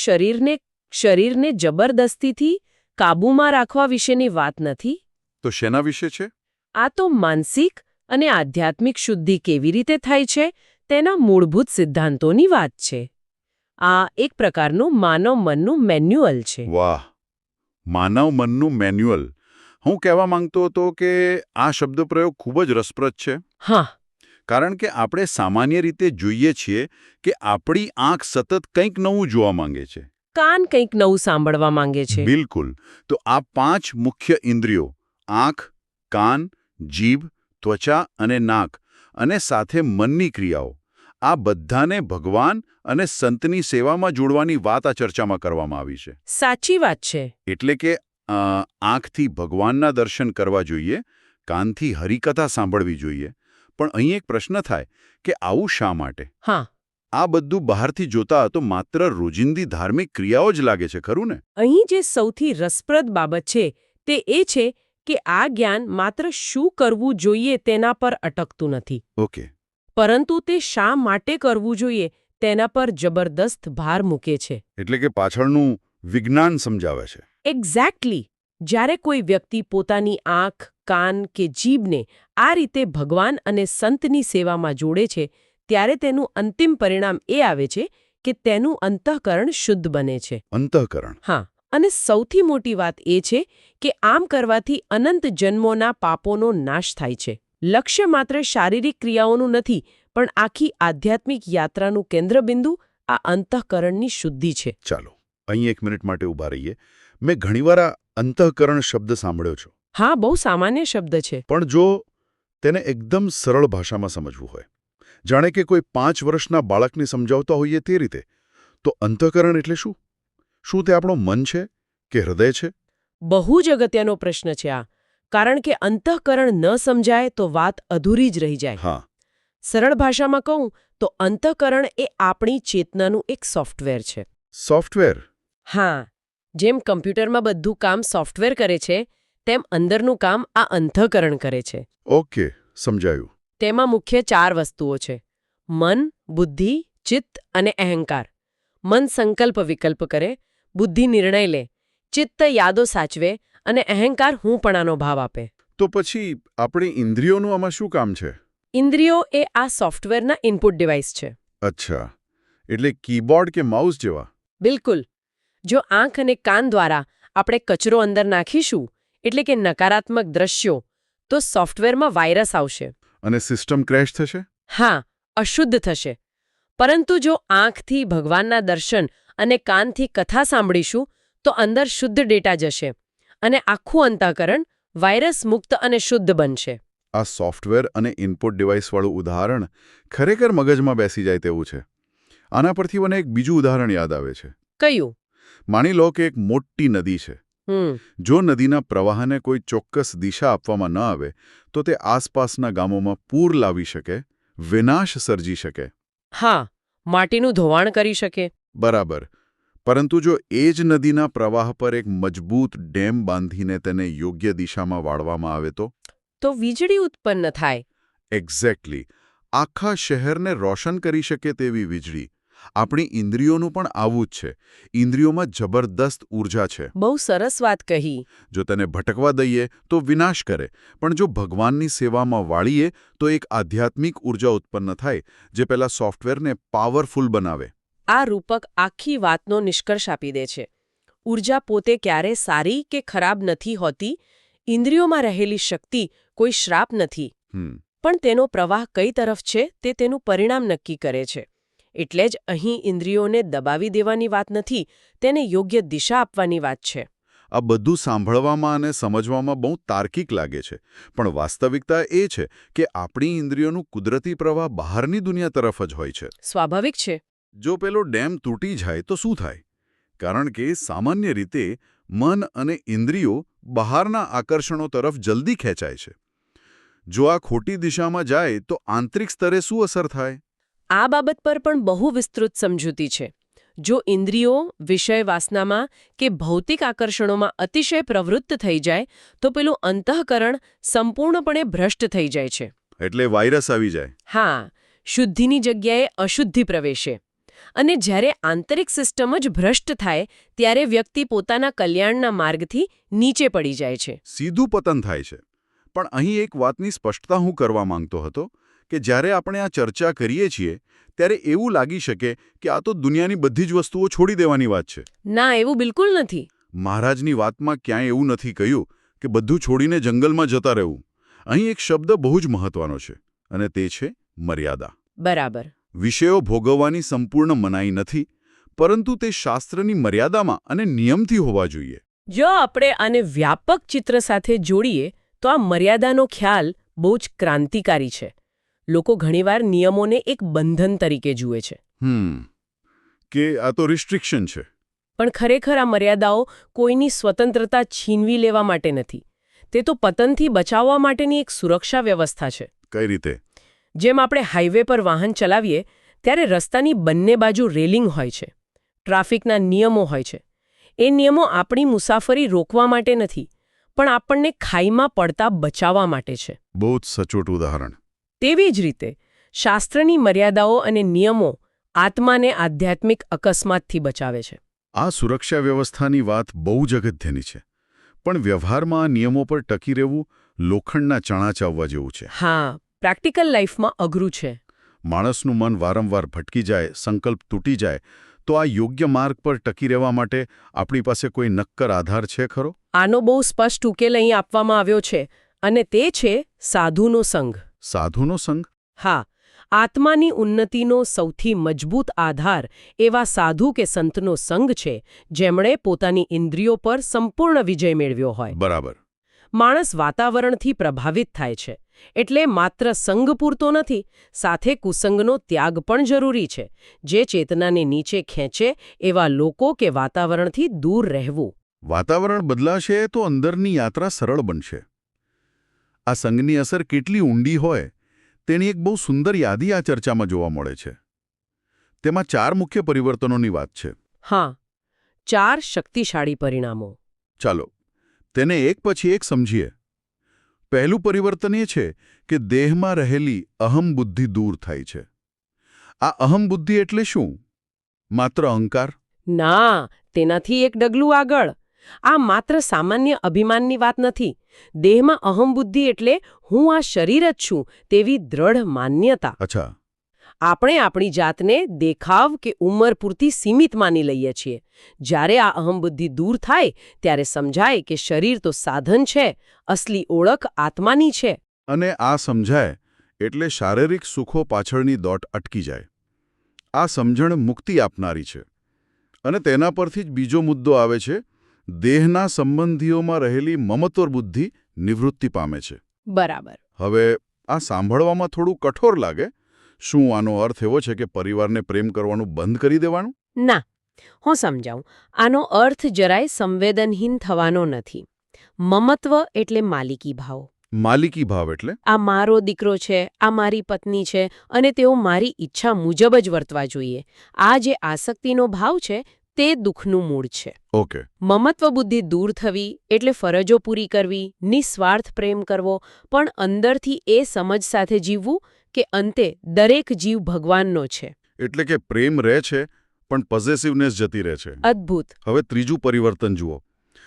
શરીરને જબરદસ્તીથી કાબૂમાં રાખવા વિશેની વાત નથી. તો શેના વિશે છે? આ તો માનસિક અને આધ્યાત્મિક શુદ્ધિ કેવી રીતે થાય છે તેના મૂળભૂત સિદ્ધાંતોની વાત છે. આ એક પ્રકારનું માનવ મનનું મેન્યુઅલ છે. વાહ, માનવ મનનું મેન્યુઅલ. હું કહેવા માંગતો હતો કે આ શબ્દપ્રયોગ ખૂબ જ રસપ્રદ છે. હા, કારણ કે આપણે સામાન્ય રીતે જોઈએ છીએ કે આપણી આંખ સતત કંઈક નવું જોવા માંગે છે. કાન કંઈક નવું સાંભળવા માંગે છે. બિલકુલ. તો આ 5 મુખ્ય ઇન્દ્રિયો, આંખ, કાન, જીભ, ત્વચા અને નાક, અને સાથે મનની ક્રિયાઓ, આ બધાને ભગવાન અને સંતની સેવામાં જોડવાની વાત આ ચર્ચામાં કરવામાં આવી છે. સાચી વાત છે. એટલે કે આંખથી ભગવાનના દર્શન કરવા જોઈએ, કાનથી હરિકથા સાંભળવી જોઈએ. પણ અહીં એક પ્રશ્ન થાય કે આવું શા માટે? હા, આ બધું બહારથી જોતા તો માત્ર રોજિંદી ધાર્મિક ક્રિયાઓ જ લાગે છે, ખરું ને? અહીં જે સૌથી રસપ્રદ બાબત છે તે એ છે કે આ જ્ઞાન માત્ર શું કરવું જોઈએ તેના પર અટકતું નથી, ઓકે. પરંતુ તે શા માટે કરવું જોઈએ તેના પર જબરદસ્ત ભાર મૂકે છે. એટલે કે પાછળનું વિજ્ઞાન સમજાવે છે. એક્ઝેક્ટલી. જ્યારે કોઈ વ્યક્તિ પોતાની આંખ, કાન કે જીભને આ રીતે ભગવાન અને સંતની સેવામાં જોડે છે, ત્યારે તેનું અંતિમ પરિણામ એ આવે છે કે તેનું અંતઃકરણ શુદ્ધ બને છે. અંતઃકરણ. હા, અને સૌથી મોટી વાત એ છે કે આમ કરવાથી અનંત જન્મોના પાપોનો નાશ થાય છે. લક્ષ્ય માત્ર શારીરિક ક્રિયાઓનું નથી, પણ આખી આધ્યાત્મિક યાત્રાનું કેન્દ્રબિંદુ આ અંતઃકરણની શુદ્ધિ છે. ચાલો અહીં એક મિનિટ માટે ઊભા રહીએ. મેં ઘણીવાર આ અંતઃકરણ શબ્દ સાંભળ્યો છે. હા, બહુ સામાન્ય શબ્દ છે. પણ જો તેને એકદમ સરળ ભાષામાં સમજવું હોય, જાણે કે કોઈ 5 વર્ષના બાળકને સમજાવતા હોઈએ તે રીતે, તો અંતઃકરણ એટલે શું? શું તે આપણું મન છે કે હૃદય છે? બહુ જ અગત્યનો પ્રશ્ન છે આ, કારણ કે અંતઃકરણ ન સમજાય તો વાત અધૂરી જ રહી જાય. હા. સરળ ભાષામાં કહું તો અંતઃકરણ એ આપણી ચેતનાનું એક સોફ્ટવેર છે. સોફ્ટવેર. હા, જેમ કમ્પ્યુટરમાં બધું કામ સોફ્ટવેર કરે છે, તેમ અંદરનું કામ આ અંતઃકરણ કરે છે. ઓકે, સમજાયું. તેમાં મુખ્ય 4 વસ્તુઓ છે: મન, બુદ્ધિ, ચિત્ત અને અહંકાર. મન સંકલ્પ વિકલ્પ કરે, બુદ્ધિ નિર્ણય લે, ચિત્ત યાદો સાચવે અને અહંકાર હુંપણાનો ભાવ આપે. તો પછી આપણી ઇન્દ્રિયોનું આમાં શું કામ છે? ઇન્દ્રિયો એ આ સોફ્ટવેરના ઇનપુટ ડિવાઇસ છે. અચ્છા, એટલે કીબોર્ડ કે માઉસ જેવા? બિલકુલ. જો આંખ અને કાન દ્વારા આપણે કચરો અંદર નાખીશું, એટલે કે નકારાત્મક દ્રશ્યો, તો સોફ્ટવેરમાં વાયરસ આવશે. અને સિસ્ટમ ક્રેશ થશે? હા, અશુદ્ધ થશે. પરંતુ જો આંખથી ભગવાનના દર્શન અને કાનથી કથા સાંભળીશું, તો અંદર શુદ્ધ ડેટા જશે અને આખું અંતઃકરણ વાયરસ મુક્ત અને શુદ્ધ બનશે. આ સોફ્ટવેર અને ઇનપુટ ડિવાઇસવાળું ઉદાહરણ ખરેખર મગજમાં બેસી જાય તેવું છે. આના પરથી મને એક બીજું ઉદાહરણ યાદ આવે છે. કયું? માની લો કે એક મોટી નદી છે. હમ જો નદીના પ્રવાહને કોઈ ચોક્કસ દિશા આપવામાં ન આવે, તો તે આસપાસના ગામોમાં પૂર લાવી શકે, વિનાશ સર્જી શકે. હા, માટીનું ધોવાણ કરી શકે. બરાબર. પરંતુ જો એ જ નદીના પ્રવાહ પર એક મજબૂત ડેમ બાંધીને તેને યોગ્ય દિશામાં વાળવામાં આવે તો વીજળી ઉત્પન્ન થાય. એક્ઝેક્ટલી. આખા શહેરને રોશન કરી શકે તેવી વીજળી. આપણી ઇન્દ્રિયોનું પણ આવું જ છે. ઇન્દ્રિયોમાં જબરદસ્ત ઊર્જા છે. બહુ સરસ વાત કહી. જો તેને ભટકવા દઈએ તો વિનાશ કરે, પણ જો ભગવાનની સેવામાં વાળીએ તો એક આધ્યાત્મિક ઊર્જા ઉત્પન્ન થાય, જે પેલા સોફ્ટવેરને પાવરફુલ બનાવે. આ રૂપક આખી વાતનો નિષ્કર્ષ આપી દે છે. ઊર્જા પોતે ક્યારે સારી કે ખરાબ નથી હોતી. ઇન્દ્રિયોમાં રહેલી શક્તિ કોઈ શ્રાપ નથી, પણ તેનો પ્રવાહ કઈ તરફ છે તે તેનું પરિણામ નક્કી કરે છે. એટલે જ અહીં ઇન્દ્રિયોને દબાવી દેવાની વાત નથી, તેને યોગ્ય દિશા આપવાની વાત છે. આ બધું સાંભળવામાં અને સમજવામાં બહુ તાર્કિક લાગે છે, પણ વાસ્તવિકતા એ છે કે આપણી ઇન્દ્રિયોનું કુદરતી પ્રવાહ બહારની દુનિયા તરફ જ હોય છે. સ્વાભાવિક છે. જો પેલો ડેમ તૂટી જાય તો શું થાય? કારણ કે સામાન્ય રીતે મન અને ઇન્દ્રિયો બહારના આકર્ષણો તરફ જલ્દી ખેંચાય છે. જો આ ખોટી દિશામાં જાય તો આંતરિક સ્તરે શું અસર થાય? આ બાબત પર પણ બહુ વિસ્તૃત સમજૂતી છે. જો ઇન્દ્રિયો વિષય વાસનામાં કે ભૌતિક આકર્ષણોમાં અતિશય પ્રવૃત્ત થઈ જાય, તો પેલું અંતઃકરણ સંપૂર્ણપણે ભ્રષ્ટ થઈ જાય છે. એટલે વાયરસ આવી જાય. હા, શુદ્ધિની જગ્યાએ અશુદ્ધિ પ્રવેશે. અને જ્યારે આંતરિક સિસ્ટમ જ ભ્રષ્ટ થાય, ત્યારે વ્યક્તિ પોતાના કલ્યાણના માર્ગથી નીચે પડી જાય છે. સીધું પતન થાય છે. પણ અહીં એક વાતની સ્પષ્ટતા હું કરવા માંગતો હતો કે જ્યારે આપણે આ ચર્ચા કરીએ છીએ, ત્યારે એવું લાગી શકે કે આ તો દુનિયાની બધી જ વસ્તુઓ છોડી દેવાની વાત છે. ના, એવું બિલકુલ નથી. મહારાજની વાતમાં ક્યાંય એવું નથી કહ્યું કે બધું છોડીને જંગલમાં જતા રહેવું. અહીં એક શબ્દ બહુ જ મહત્વનો છે, અને તે છે મર્યાદા. બરાબર. વિષયો ભોગવવાની સંપૂર્ણ મનાઈ નથી, પરંતુ તે શાસ્ત્રની મર્યાદામાં અને નિયમથી હોવા જોઈએ. જો આપણે આને વ્યાપક ચિત્ર સાથે જોડીએ તો આ મર્યાદાનો ખ્યાલ બહુ જ ક્રાંતિકારી છે. લોકો ઘણીવાર નિયમોને એક બંધન તરીકે જુએ છે. કે આ તો રિસ્ટ્રિક્શન છે. પણ ખરેખર આ મર્યાદાઓ કોઈની સ્વતંત્રતા છીનવી લેવા માટે નથી. તે તો પતનથી બચાવવા માટેની એક સુરક્ષા વ્યવસ્થા છે. કઈ રીતે? જેમ આપણે હાઈવે પર વાહન ચલાવીએ ત્યારે રસ્તાની બંને બાજુ રેલિંગ હોય છે, ટ્રાફિકના નિયમો હોય છે. એ નિયમો આપણી મુસાફરી રોકવા માટે નથી, પણ આપણને ખાઈમાં પડતા બચાવવા માટે છે. બહુ જ સચોટ ઉદાહરણ. તેવી જ રીતે શાસ્ત્રની મર્યાદાઓ અને નિયમો આત્માને આધ્યાત્મિક અકસ્માતથી બચાવે છે. આ સુરક્ષા વ્યવસ્થાની વાત બહુ જ અગત્યની છે. પણ વ્યવહારમાં આ નિયમો પર ટકી રહેવું લોખંડના ચણા ચાવવા જેવું છે. હા, પ્રેક્ટિકલ લાઈફમાં અઘરું છે. માણસનું મન વારંવાર ભટકી જાય, સંકલ્પ તૂટી જાય, તો આ યોગ્ય માર્ગ પર ટકી રહેવા માટે આપણી પાસે કોઈ નક્કર આધાર છે ખરો? આનો બહુ સ્પષ્ટ ઉકેલ અહીં આપવામાં આવ્યો છે, અને તે છે સાધુનો સંઘ. સાધુનો સંગ? હા, આત્માની ઉન્નતિનો સૌથી મજબૂત આધાર એવા સાધુ કે સંતનો સંગ છે, જેમણે પોતાની ઇન્દ્રિયો પર સંપૂર્ણ વિજય મેળવ્યો હોય. બરાબર. માણસ વાતાવરણથી પ્રભાવિત થાય છે, એટલે માત્ર સંગ પૂરતો નથી, સાથે કુસંગનો ત્યાગ પણ જરૂરી છે. જે ચેતનાને નીચે ખેંચે એવા લોકો કે વાતાવરણથી દૂર રહેવું. વાતાવરણ બદલાશે તો અંદરની યાત્રા સરળ બનશે. આ સંગની અસર કેટલી ઊંડી હોય તેની એક બહુ સુંદર યાદી આ ચર્ચામાં જોવા મળે છે. તેમાં 4 મુખ્ય પરિવર્તનોની વાત છે. હા, 4 શક્તિશાળી પરિણામો. ચાલો તેને એક પછી એક સમજીએ. પહેલું પરિવર્તન એ છે કે દેહમાં રહેલી અહમ બુદ્ધિ દૂર થાય છે. આ અહમ બુદ્ધિ એટલે શું? માત્ર અહંકાર? ના, તેનાથી એક ડગલું આગળ. આ માત્ર સામાન્ય અભિમાનની વાત નથી. દેહમાં અહંબુદ્ધિ એટલે હું આ શરીર જ છું તેવી દ્રઢ માન્યતા. અચ્છા. આપણે આપણી જાતને દેખાવ કે ઉંમર પૂરતી સીમિત માની લઈએ છીએ. જ્યારે આ અહંબુદ્ધિ દૂર થાય ત્યારે સમજાય કે શરીર તો સાધન છે, અસલી ઓળખ આત્માની છે. અને આ સમજાય એટલે શારીરિક સુખો પાછળની દોટ અટકી જાય. આ સમજણ મુક્તિ આપનારી છે. અને તેના પરથી જ બીજો મુદ્દો આવે છે. દેહના સંબંધીઓમાં રહેલી મમત્વ બુદ્ધિ નિવૃત્તિ પામે છે. બરાબર. હવે આ સાંભળવામાં થોડું કઠોર લાગે. શું આનો અર્થ એવો છે કે પરિવારને પ્રેમ કરવાનું બંધ કરી દેવાનું? ના, હું સમજાવું. આનો અર્થ જરાય સંવેદનહીન થવાનો નથી. મમત્વ એટલે માલિકી ભાવ. માલિકી ભાવ એટલે? આ મારો દીકરો છે, આ મારી પત્ની છે, અને તેઓ મારી ઈચ્છા મુજબ જ વર્તવા જોઈએ. આ જે આસક્તિનો ભાવ છે તે દુઃખનું મૂળ છે. ઓકે. મમત્વ બુદ્ધિ દૂર થવી એટલે ફરજો પૂરી કરવી, નિસ્વાર્થ પ્રેમ કરવો, પણ અંદરથી એ સમજ સાથે જીવવું કે અંતે દરેક જીવ ભગવાનનો છે. એટલે કે પ્રેમ રહે છે પણ પોઝેસિવનેસ જતી રહે છે. અદ્ભુત. હવે ત્રીજું પરિવર્તન જુઓ.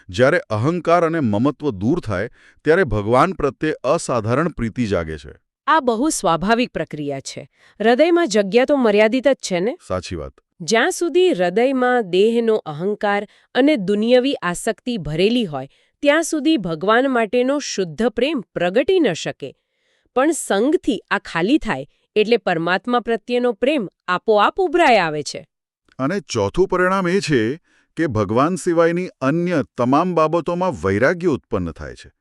જ્યારે અહંકાર અને મમત્વ દૂર થાય ત્યારે ભગવાન પ્રત્યે અસાધારણ પ્રીતિ જાગે છે. આ બહુ સ્વાભાવિક પ્રક્રિયા છે. હૃદયમાં જગ્યા તો મર્યાદિત જ છે ને? સાચી વાત. જ્યાં સુધી હૃદયમાં દેહનો અહંકાર અને દુનિયાવી આસક્તિ ભરેલી હોય ત્યાં સુધી ભગવાન માટેનો શુદ્ધ પ્રેમ પ્રગટી ન શકે. પણ સંગથી આ ખાલી થાય એટલે પરમાત્મા પ્રત્યેનો પ્રેમ આપોઆપ ઉભરાઈ આવે છે. અને ચોથું પરિણામ એ છે કે ભગવાન સિવાયની અન્ય તમામ બાબતોમાં વૈરાગ્ય ઉત્પન્ન થાય છે.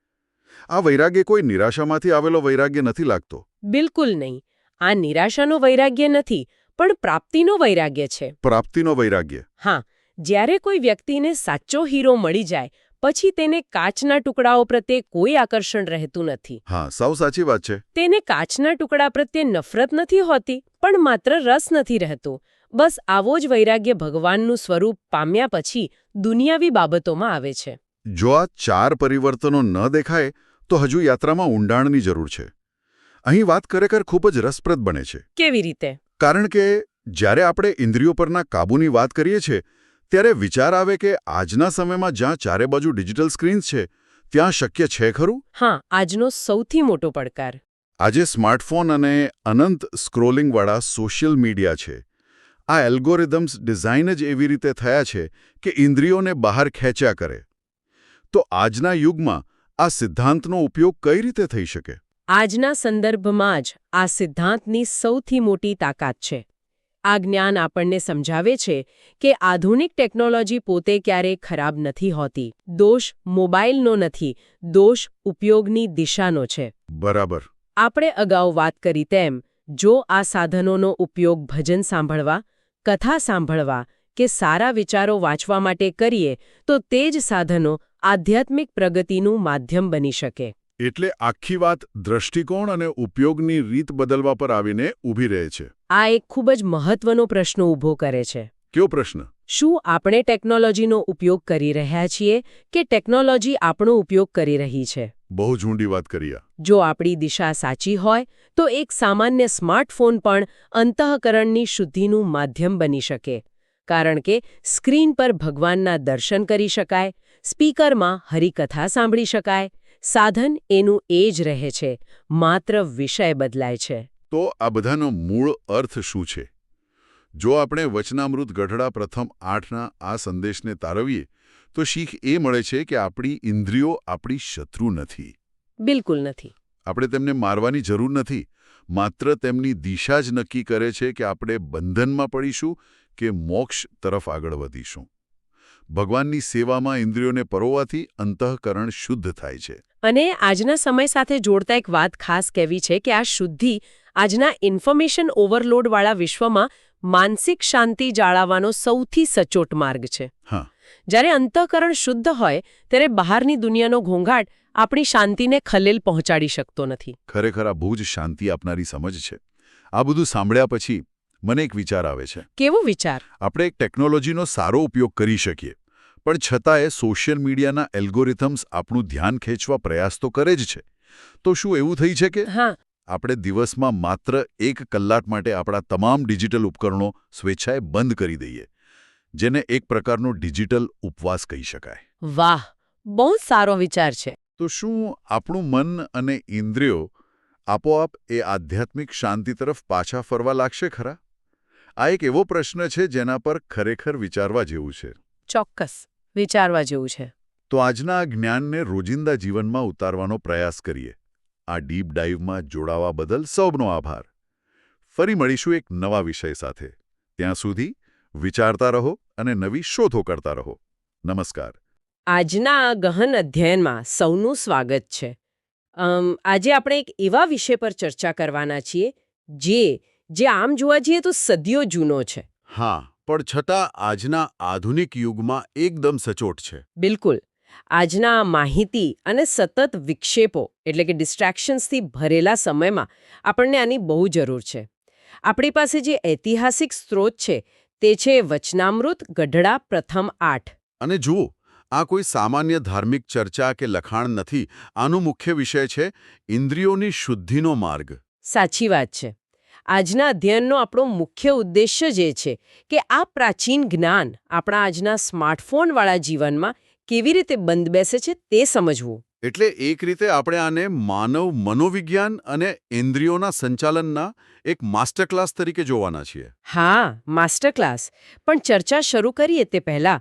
આ વૈરાગ્ય કોઈ નિરાશામાંથી આવેલો વૈરાગ્ય નથી લાગતો. બિલકુલ નહીં. આ નિરાશાનો વૈરાગ્ય નથી, પણ પ્રાપ્તિનો વૈરાગ્ય છે. પ્રાપ્તિનો વૈરાગ્ય? હા, જ્યારે કોઈ વ્યક્તિને સાચો હીરો મળી જાય પછી તેને કાચના ટુકડાઓ પ્રત્યે કોઈ આકર્ષણ રહેતું નથી. હા, સાવ સાચી વાત છે. તેને કાચના ટુકડા પ્રત્યે નફરત નથી હોતી, પણ માત્ર રસ નથી રહેતો. બસ આવો જ વૈરાગ્ય ભગવાનનું સ્વરૂપ પામ્યા પછી દુનિયાવી બાબતોમાં આવે છે. જો આ 4 પરિવર્તનો ન દેખાય તો હજુ યાત્રામાં ઊંડાણની જરૂર છે. અહીં વાત ખરેખર ખૂબ જ રસપ્રદ બને છે. કેવી રીતે? કારણ કે જ્યારે આપણે ઇન્દ્રિયો પરના કાબૂની વાત કરીએ છીએ ત્યારે વિચાર આવે કે આજના સમયમાં જ્યાં ચારે બાજુ ડિજિટલ સ્ક્રીન્સ છે ત્યાં શક્ય છે ખરું? હા, આજનો સૌથી મોટો પડકાર. આજે સ્માર્ટફોન અને અનંત સ્ક્રોલિંગવાળા સોશિયલ મીડિયા છે. આ એલ્ગોરિધમ્સ ડિઝાઇન જ એવી રીતે થયા છે કે ઇન્દ્રિયોને બહાર ખેંચ્યા કરે. તો આજના યુગમાં આ સિદ્ધાંતનો ઉપયોગ કઈ રીતે થઈ શકે? આજના સંદર્ભમાં જ આ સિદ્ધાંતની સૌથી મોટી તાકાત છે. આ જ્ઞાન આપણને સમજાવે છે કે આધુનિક ટેકનોલોજી પોતે ક્યારેય ખરાબ નથી હોતી. દોષ મોબાઈલનો નથી, દોષ ઉપયોગની દિશાનો છે. બરાબર. આપણે અગાઉ વાત કરી તેમ જો આ સાધનોનો ઉપયોગ ભજન સાંભળવા, કથા સાંભળવા કે સારા વિચારો વાંચવા માટે કરીએ તો તે જ સાધનો આધ્યાત્મિક પ્રગતિનું માધ્યમ બની શકે. એટલે આખી વાત દ્રષ્ટિકોણ અને ઉપયોગની રીત બદલવા પર આવીને ઊભી રહે છે. આ એક ખૂબ જ મહત્વનો પ્રશ્ન ઊભો કરે છે. કયો પ્રશ્ન? શું આપણે ટેકનોલોજીનો ઉપયોગ કરી રહ્યા છીએ કે ટેકનોલોજી આપણો ઉપયોગ કરી રહી છે? બહુ જ ઊંડી વાત કરી આ. જો આપણી દિશા સાચી હોય તો એક સામાન્ય સ્માર્ટફોન પણ અંતઃકરણની શુદ્ધિનું માધ્યમ બની શકે. કારણ કે સ્ક્રીન પર ભગવાનના દર્શન કરી શકાય, સ્પીકરમાં હરિકથા સાંભળી શકાય, સાધન એનું એ જ રહે છે, માત્ર વિષય બદલાય છે. તો આ બધાનો મૂળ અર્થ શું છે? જો આપણે વચનામૃત ગઢડા પ્રથમ 8ના આ સંદેશને તારવીએ તો શીખ એ મળે છે કે આપણી ઇન્દ્રિયો આપણી શત્રુ નથી. બિલકુલ નથી. આપણે તેમને મારવાની જરૂર નથી. માત્ર તેમની દિશા જ નક્કી કરે છે કે આપણે બંધનમાં પડીશું કે મોક્ષ તરફ આગળ વધીશું. ભગવાનની સેવામાં ઇન્દ્રિયોને પરોવાથી અંતઃકરણ શુદ્ધ થાય છે. અને આજના સમય સાથે જોડતા એક વાત ખાસ કહેવી છે કે આ શુદ્ધિ આજના ઇન્ફોર્મેશન ઓવરલોડવાળા વિશ્વમાં માનસિક શાંતિ જાળવવાનો સૌથી સચોટ માર્ગ છે. હા. જ્યારે અંતઃકરણ શુદ્ધ હોય ત્યારે બહારની દુનિયાનો ઘોંઘાટ આપણી શાંતિને ખલેલ પહોંચાડી શકતો નથી. ખરેખર આ બહુ જ શાંતિ આપનારી સમજ છે. આ બધું સાંભળ્યા પછી મને એક વિચાર આવે છે. કેવો વિચાર? આપણે એક ટેકનોલોજીનો સારો ઉપયોગ કરી શકીએ, પણ છતાંય સોશિયલ મીડિયાના એલ્ગોરિથમ્સ આપણું ધ્યાન ખેંચવા પ્રયાસ તો કરે જ છે. તો શું એવું થઈ છે કે હા, આપણે દિવસમાં માત્ર 1 કલાક માટે આપણા તમામ ડિજિટલ ઉપકરણો સ્વેચ્છાએ બંધ કરી દઈએ, જેને એક પ્રકારનો ડિજિટલ ઉપવાસ કહી શકાય? વાહ, બહુ સારો વિચાર છે. તો શું આપણું મન અને ઇન્દ્રિયો આપોઆપ એ આધ્યાત્મિક શાંતિ તરફ પાછા ફરવા લાગશે ખરા? આ એક એવો પ્રશ્ન છે જેના પર ખરેખર વિચારવા જેવું છે. ચોક્કસ વિચારવા જેવું છે. તો આજના આ જ્ઞાનને રોજિંદા જીવનમાં ઉતારવાનો પ્રયાસ કરીએ. આ ડીપ ડાઇવમાં જોડાવા બદલ સૌનો આભાર. ફરી મળીશું એક નવા વિષય સાથે. ત્યાં સુધી વિચારતા રહો અને નવી શોધો કરતા રહો. નમસ્કાર. આજના આ ગહન અધ્યયનમાં સૌનું સ્વાગત છે. આજે આપણે એક એવા વિષય પર ચર્ચા કરવાના છીએ જે આમ જોવા જઈએ તો સદીઓ જૂનો છે. હા, પણ છતાં આજના આધુનિક યુગમાં એકદમ સચોટ છે. બિલકુલ. આજના માહિતી અને સતત વિક્ષેપો એટલે કે ડિસ્ટ્રેક્શન્સથી ભરેલા સમયમાં આપણને આની બહુ જરૂર છે. આપણી પાસે જે ઐતિહાસિક સ્ત્રોત છે તે છે વચનામૃત ગઢડા પ્રથમ 8. અને જુઓ, આ કોઈ સામાન્ય ધાર્મિક ચર્ચા કે લખાણ નથી. આનો મુખ્ય વિષય છે ઇન્દ્રિયોની શુદ્ધિનો માર્ગ. સાચી વાત છે. આજના અધ્યયનનો આપણો મુખ્ય ઉદ્દેશ્ય જ એ છે કે આ પ્રાચીન જ્ઞાન આપણા આજના સ્માર્ટફોનવાળા જીવનમાં કેવી રીતે બંધ બેસે છે તે સમજવું. એટલે એક રીતે આપણે આને માનવ મનોવિજ્ઞાન અને ઇન્દ્રિયોના સંચાલનના એક માસ્ટર ક્લાસ તરીકે જોવાના છીએ. હા, માસ્ટર ક્લાસ. પણ ચર્ચા શરૂ કરીએ તે પહેલા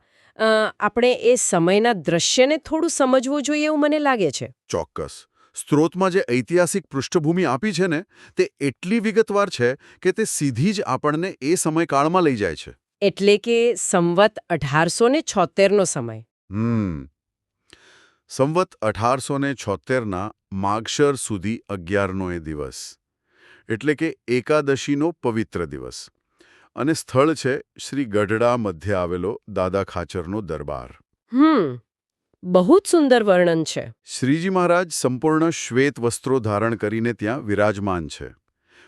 આપણે એ સમયના દ્રશ્યને થોડું સમજવું જોઈએ એવું મને લાગે છે. ચોક્કસ. સ્ત્રોતમાં જે ઐતિહાસિક પૃષ્ઠભૂમિ આપી છે ને તે એટલી વિગતવાર છે કે તે સીધી જ આપણને એ સમયકાળમાં લઈ જાય છે. એટલે કે સંવત 1876નો સમય. સંવત 1876ના માગશર સુધી 11નો એ દિવસ, એટલે કે એકાદશીનો પવિત્ર દિવસ. અને સ્થળ છે શ્રી ગઢડા મધ્ય આવેલો દાદા ખાચરનો દરબાર. બહુ જ સુંદર વર્ણન છે. શ્રીજી મહારાજ સંપૂર્ણ શ્વેત વસ્ત્રો ધારણ કરીને ત્યાં વિરાજમાન છે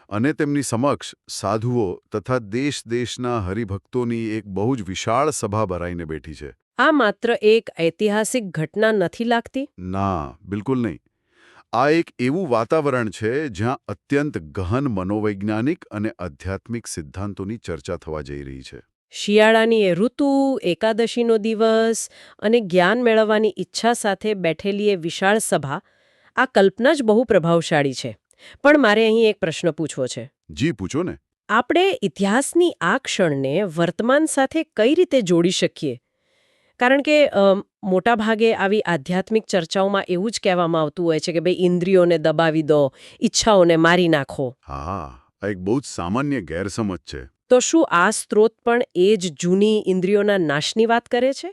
અને તેમની સમક્ષ સાધુઓ તથા દેશ-દેશના હરિભક્તોની એક બહુ જ વિશાળ સભા ભરાઈને બેઠી છે. આ માત્ર એક ઐતિહાસિક ઘટના નથી લાગતી? ના, બિલકુલ નહીં. આ એક એવું વાતાવરણ છે જ્યાં અત્યંત ગહન મનોવૈજ્ઞાનિક અને આધ્યાત્મિક સિદ્ધાંતોની ચર્ચા થવા જઈ રહી છે. શિયાળાની એ ઋતુ, એકાદશીનો દિવસ અને જ્ઞાન મેળવવાની ઈચ્છા સાથે બેઠેલી એ વિશાળ સભા, આ કલ્પના જ બહુ પ્રભાવશાળી છે. પણ મારે અહીં એક પ્રશ્ન પૂછવો છે. જી, પૂછો ને. આપણે ઇતિહાસની આ ક્ષણને વર્તમાન સાથે કઈ રીતે જોડી શકીએ? કારણ કે મોટાભાગે આવી આધ્યાત્મિક ચર્ચાઓમાં એવું જ કહેવામાં આવતું હોય છે કે ભાઈ ઇન્દ્રિયોને દબાવી દો, ઈચ્છાઓને મારી નાખો. હા, આ એક બહુ જ સામાન્ય ગેરસમજ છે. તો શું આ સ્ત્રોત પણ એ જ જૂની ઇન્દ્રિયોના નાશની વાત કરે છે?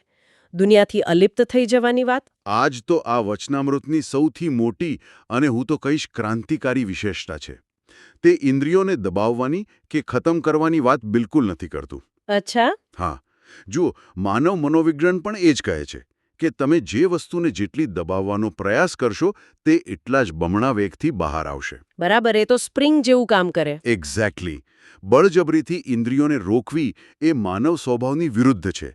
દુનિયાથી અલિપ્ત થઈ જવાની વાત? આ જ તો આ વચનામૃતની સૌથી મોટી અને હું તો કહીશ ક્રાંતિકારી વિશેષતા છે. તે ઇન્દ્રિયોને દબાવવાની કે ખતમ કરવાની વાત બિલકુલ નથી કરતું. અચ્છા. હા, જુઓ, માનવ મનોવિજ્ઞાન પણ એ જ કહે છે કે તમે જે વસ્તુને જેટલી દબાવવાનો પ્રયાસ કરશો તે એટલા જ બમણા વેગથી બહાર આવશે. બરાબર, એ તો સ્પ્રિંગ જેવું કામ કરે. એક્ઝેક્ટલી. બળજબરીથી ઇન્દ્રિયોને રોકવી એ માનવ સ્વભાવની વિરુદ્ધ છે.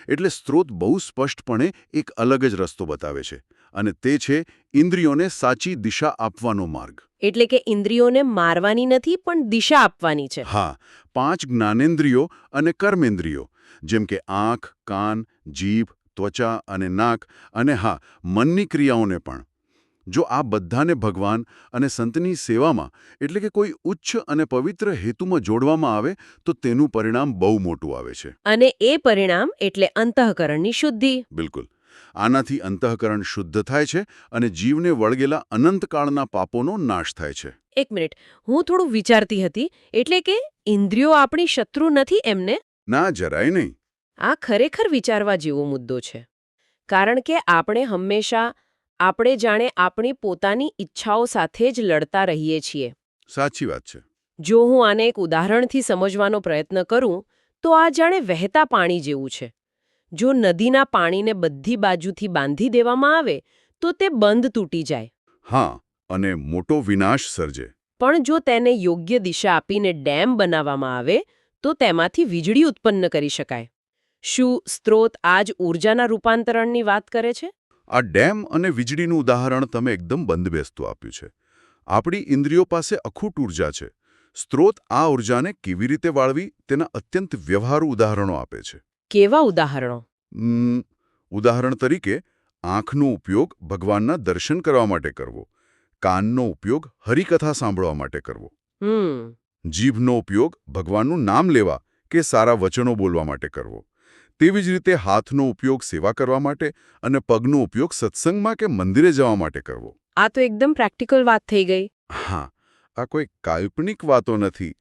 એટલે સ્ત્રોત બહુ સ્પષ્ટપણે એક અલગ જ રસ્તો બતાવે છે, અને તે છે ઇન્દ્રિયોને સાચી દિશા આપવાનો માર્ગ. એટલે કે ઇન્દ્રિયોને મારવાની નથી, પણ દિશા આપવાની છે. હા, 5 જ્ઞાનેન્દ્રિયો અને કર્મેન્દ્રિયો, જેમ કે આંખ, કાન, જીભ, ત્વચા અને નાક, અને હા, મનની ક્રિયાઓને પણ. જો આ બધાને ભગવાન અને સંતની સેવામાં, એટલે કે કોઈ ઉચ્ચ અને પવિત્ર હેતુમાં જોડવામાં આવે તો તેનું પરિણામ બહુ મોટું આવે છે. અને એ પરિણામ એટલે અંતઃકરણની શુદ્ધિ. બિલકુલ. આનાથી અંતઃકરણ શુદ્ધ થાય છે અને જીવને વળગેલા અનંતકાળના પાપોનો નાશ થાય છે. એક મિનિટ, હું થોડું વિચારતી હતી. એટલે કે ઇન્દ્રિયો આપણી શત્રુ નથી એમને? ના, જરાય નહીં. આ ખરેખર વિચારવા જેવો મુદ્દો છે. કારણ કે આપણે જાણે આપણી પોતાની ઈચ્છાઓ સાથે જ લડતા રહીએ છીએ. સાચી વાત છે. જો હું આને એક ઉદાહરણથી સમજવાનો પ્રયત્ન કરું તો આ જાણે વહેતા પાણી જેવું છે. જો નદીના પાણીને બધી બાજુથી બાંધી દેવામાં આવે તો તે બંધ તૂટી જાય. હા, અને મોટો વિનાશ સર્જે. પણ જો તેને યોગ્ય દિશા આપીને ડેમ બનાવવામાં આવે તો તેમાંથી વીજળી ઉત્પન્ન કરી શકાય. શું સ્ત્રોત આ જ ઊર્જાના રૂપાંતરણની વાત કરે છે? આ ડેમ અને વીજળીનું ઉદાહરણ તમે એકદમ બંધબેસતું આપ્યું છે. આપણી ઇન્દ્રિયો પાસે અખૂટ ઊર્જા છે. સ્ત્રોત આ ઊર્જાને કેવી રીતે વાળવી તેના અત્યંત વ્યવહારુ ઉદાહરણો આપે છે. કેવા ઉદાહરણો? ઉદાહરણ તરીકે, આંખનો ઉપયોગ ભગવાનના દર્શન કરવા માટે કરવો, કાનનો ઉપયોગ હરિકથા સાંભળવા માટે કરવો, જીભનો ઉપયોગ ભગવાનનું નામ લેવા કે સારા વચનો બોલવા માટે કરવો, તેવી જ રીતે હાથનો ઉપયોગ સેવા કરવા માટે અને પગનો ઉપયોગ સત્સંગમાં કે મંદિરે જવા માટે કરવો. આ તો એકદમ પ્રેક્ટિકલ વાત થઈ ગઈ. હા, આ કોઈ કાલ્પનિક વાતો નથી.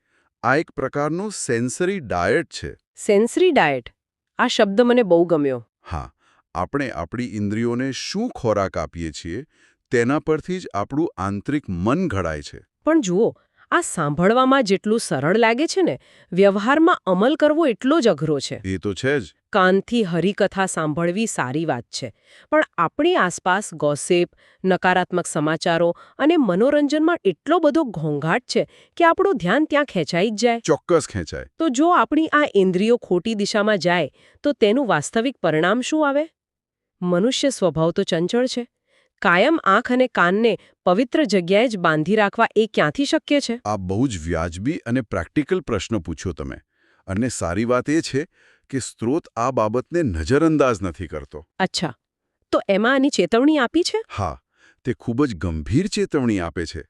આ એક પ્રકારનું સેન્સરી ડાયટ છે. સેન્સરી ડાયટ, આ શબ્દ મને બહુ ગમ્યો. હા, આપણે આપણી ઇન્દ્રિયોને શું ખોરાક આપીએ છીએ તેના પરથી જ આપણું આંતરિક મન ઘડાય છે. પણ જુઓ, આ સાંભળવામાં જેટલું સરળ લાગે છે ને, વ્યવહારમાં અમલ કરવો એટલો જ અઘરો છે. એ તો છે જ. કાનથી હરિકથા સાંભળવી સારી વાત છે, પણ આપણી આસપાસ ગોસિપ, નકારાત્મક સમાચારો અને મનોરંજનમાં એટલો બધો ઘોંઘાટ છે કે આપણું ધ્યાન ત્યાં ખેંચાઈ જ જાય. ચોક્કસ ખેંચાય. તો જો આપણી આ ઇન્દ્રિયો ખોટી દિશામાં જાય તો તેનું વાસ્તવિક પરિણામ શું આવે? મનુષ્ય સ્વભાવ તો ચંચળ છે. કાયમ આંખ અને કાનને પવિત્ર જગ્યાએ જ બાંધી રાખવા એ ક્યાંથી શક્ય છે? આ બહુ જ વ્યાજબી અને પ્રેક્ટિકલ પ્રશ્ન પૂછ્યો તમે. અને સારી વાત એ છે કે સ્ત્રોત આ બાબતને નજરઅંદાજ નથી કરતો. અચ્છા, તો એમાં આની ચેતવણી આપી છે? હા, તે ખૂબ જ ગંભીર ચેતવણી આપે છે.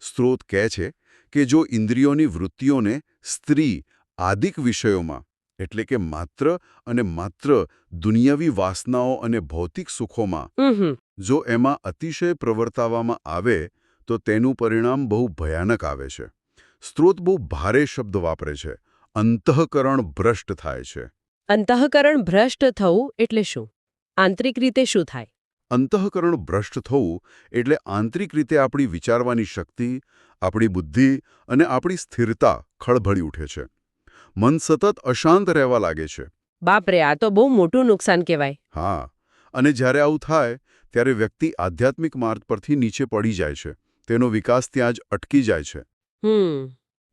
સ્ત્રોત કહે છે કે જો ઇન્દ્રિયોની વૃત્તિઓને સ્ત્રી આદિક વિષયોમાં, એટલે કે માત્ર અને માત્ર દુનિયાવી વાસનાઓ અને ભૌતિક સુખોમાં, જો એમાં અતિશય પ્રવર્તાવવામાં આવે તો તેનું પરિણામ બહુ ભયાનક આવે છે. સ્ત્રોત બહુ ભારે શબ્દ વાપરે છે. અંતઃકરણ ભ્રષ્ટ થાય છે. અંતઃકરણ ભ્રષ્ટ થવું એટલે શું? આંતરિક રીતે શું થાય? અંતઃકરણ ભ્રષ્ટ થવું એટલે આંતરિક રીતે આપણી વિચારવાની શક્તિ, આપણી બુદ્ધિ અને આપણી સ્થિરતા ખળભળી ઉઠે છે. મન સતત અશાંત રહેવા લાગે છે. બાપરે, આ તો બહુ મોટું નુકસાન કહેવાય. હા, અને જ્યારે આવું થાય ત્યારે વ્યક્તિ આધ્યાત્મિક માર્ગ પરથી નીચે પડી જાય છે. તેનો વિકાસ ત્યાં જ અટકી જાય છે.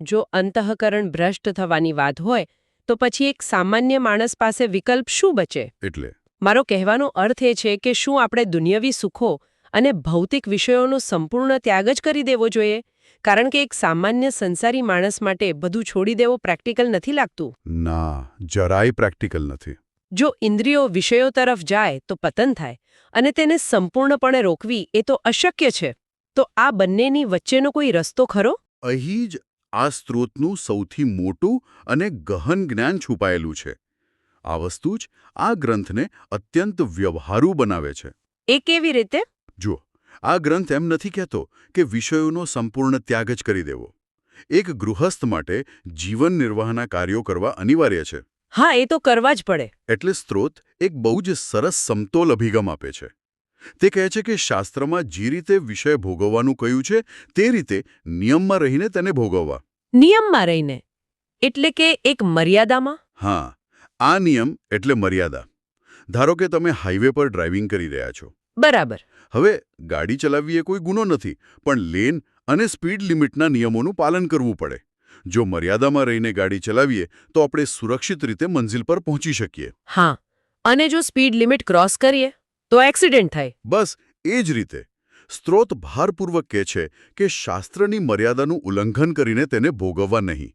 જો અંતઃકરણ ભ્રષ્ટ થવાની વાત હોય તો પછી એક સામાન્ય માણસ પાસે વિકલ્પ શું બચે? એટલે મારો કહેવાનો અર્થ એ છે કે શું આપણે દુનિયાવી સુખો અને ભૌતિક વિષયોનો સંપૂર્ણ ત્યાગ જ કરી દેવો જોઈએ? કારણ કે એક સામાન્ય સંસારી માણસ માટે બધું છોડી દેવો પ્રેક્ટિકલ નથી લાગતું. ના, જરાય પ્રેક્ટિકલ નથી. જો ઇન્દ્રિયો વિષયો તરફ જાય તો પતન થાય, અને તેને સંપૂર્ણપણે રોકવી એ તો અશક્ય છે. તો આ બંનેની વચ્ચેનો કોઈ રસ્તો ખરો? અહીં જ આ સ્ત્રોતનું સૌથી મોટું અને ગહન જ્ઞાન છુપાયેલું છે. આ વસ્તુ જ આ ગ્રંથને અત્યંત વ્યવહારુ બનાવે છે. એ કેવી રીતે? જુઓ, આ ગ્રંથ એમ નથી કહેતો કે વિષયોનો સંપૂર્ણ ત્યાગ જ કરી દેવો. એક ગૃહસ્થ માટે જીવન નિર્વાહના કાર્યો કરવા અનિવાર્ય છે. હા, એ તો કરવા જ પડે. એટલે સ્ત્રોત એક બહુ જ સરસ સમતોલ અભિગમ આપે છે. તે કહે છે કે શાસ્ત્રમાં જે રીતે વિષય ભોગવવાનું કહ્યું છે તે રીતે નિયમમાં રહીને તેને ભોગવવા. નિયમમાં રહીને એટલે કે એક મર્યાદામાં. હા, આ નિયમ એટલે મર્યાદા. ધારો કે તમે હાઈવે પર ડ્રાઇવિંગ કરી રહ્યા છો. બરાબર. હવે ગાડી ચલાવવી એ કોઈ ગુનો નથી, પણ લેન અને સ્પીડ લિમિટના નિયમોનું પાલન કરવું પડે. જો મર્યાદામાં રહીને ગાડી ચલાવીએ તો આપણે સુરક્ષિત રીતે મંઝિલ પર પહોંચી શકીએ. હા, અને જો સ્પીડ લિમિટ ક્રોસ કરીએ તો એક્સિડન્ટ થાય. બસ એ જ રીતે સ્ત્રોત ભારપૂર્વક કહે છે કે શાસ્ત્રની મર્યાદાનું ઉલ્લંઘન કરીને તેને ભોગવવા નહીં.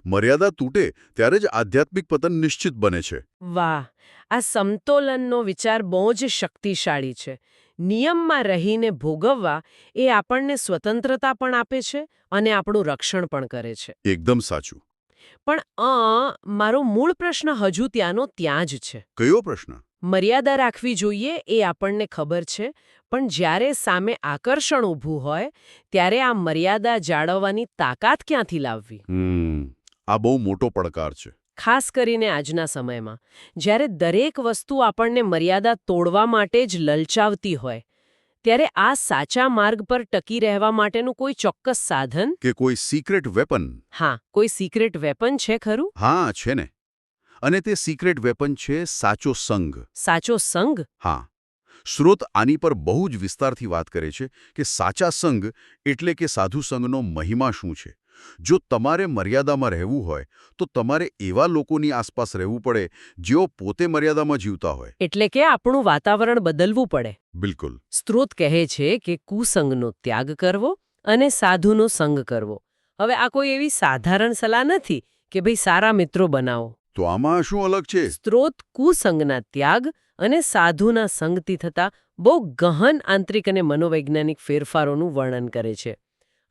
મર્યાદા તૂટે ત્યારે જ આધ્યાત્મિક પતન નિશ્ચિત બને છે. વાહ, આ સમતોલનનો વિચાર બહુ જ શક્તિશાળી છે. નિયમમાં રહીને ભોગવવા એ આપણને સ્વતંત્રતા પણ આપે છે અને આપણું રક્ષણ પણ કરે છે. એકદમ સાચું. પણ મારો મૂળ પ્રશ્ન હજુ ત્યાંનો ત્યાં જ છે. કયો પ્રશ્ન? મર્યાદા રાખવી જોઈએ એ આપણને ખબર છે, પણ જ્યારે સામે આકર્ષણ ઊભું હોય ત્યારે આ મર્યાદા જાળવવાની તાકાત ક્યાંથી લાવવી? આ બહુ મોટો પડકાર છે. ખાસ કરીને આજના સમયમાં જ્યારે દરેક વસ્તુ આપણને મર્યાદા તોડવા માટે જ લલચાવતી હોય, ત્યારે આ સાચા માર્ગ પર ટકી રહેવા માટેનું કોઈ ચોક્કસ સાધન કે કોઈ સિક્રેટ વેપન? હા, કોઈ સિક્રેટ વેપન છે ખરું? હા, છે ને. અને તે સિક્રેટ વેપન છે સાચો સંગ. સાચો સંગ? હા. સ્ત્રોત આની પર બહુ જ વિસ્તારથી વાત કરે છે કે સાચા સંગ એટલે કે સાધુ સંગનો મહિમા શું છે. જો તમારે મર્યાદામાં રહેવું હોય તો તમારે એવા લોકોની આસપાસ રહેવું પડે જેઓ પોતે મર્યાદામાં જીવતા હોય. એટલે કે આપણું વાતાવરણ બદલવું પડે. બિલકુલ. સ્ત્રોત કહે છે કે કુસંગનો ત્યાગ કરવો અને સાધુનો સંગ કરવો. હવે આ કોઈ એવી સાધારણ સલાહ નથી કે ભાઈ સારા મિત્રો બનાવો. તો આમાં શું અલગ છે? સ્ત્રોત કુસંગના ત્યાગ અને સાધુના સંગથી થતા બહુ ગહન આંતરિક અને મનોવૈજ્ઞાનિક ફેરફારોનું વર્ણન કરે છે.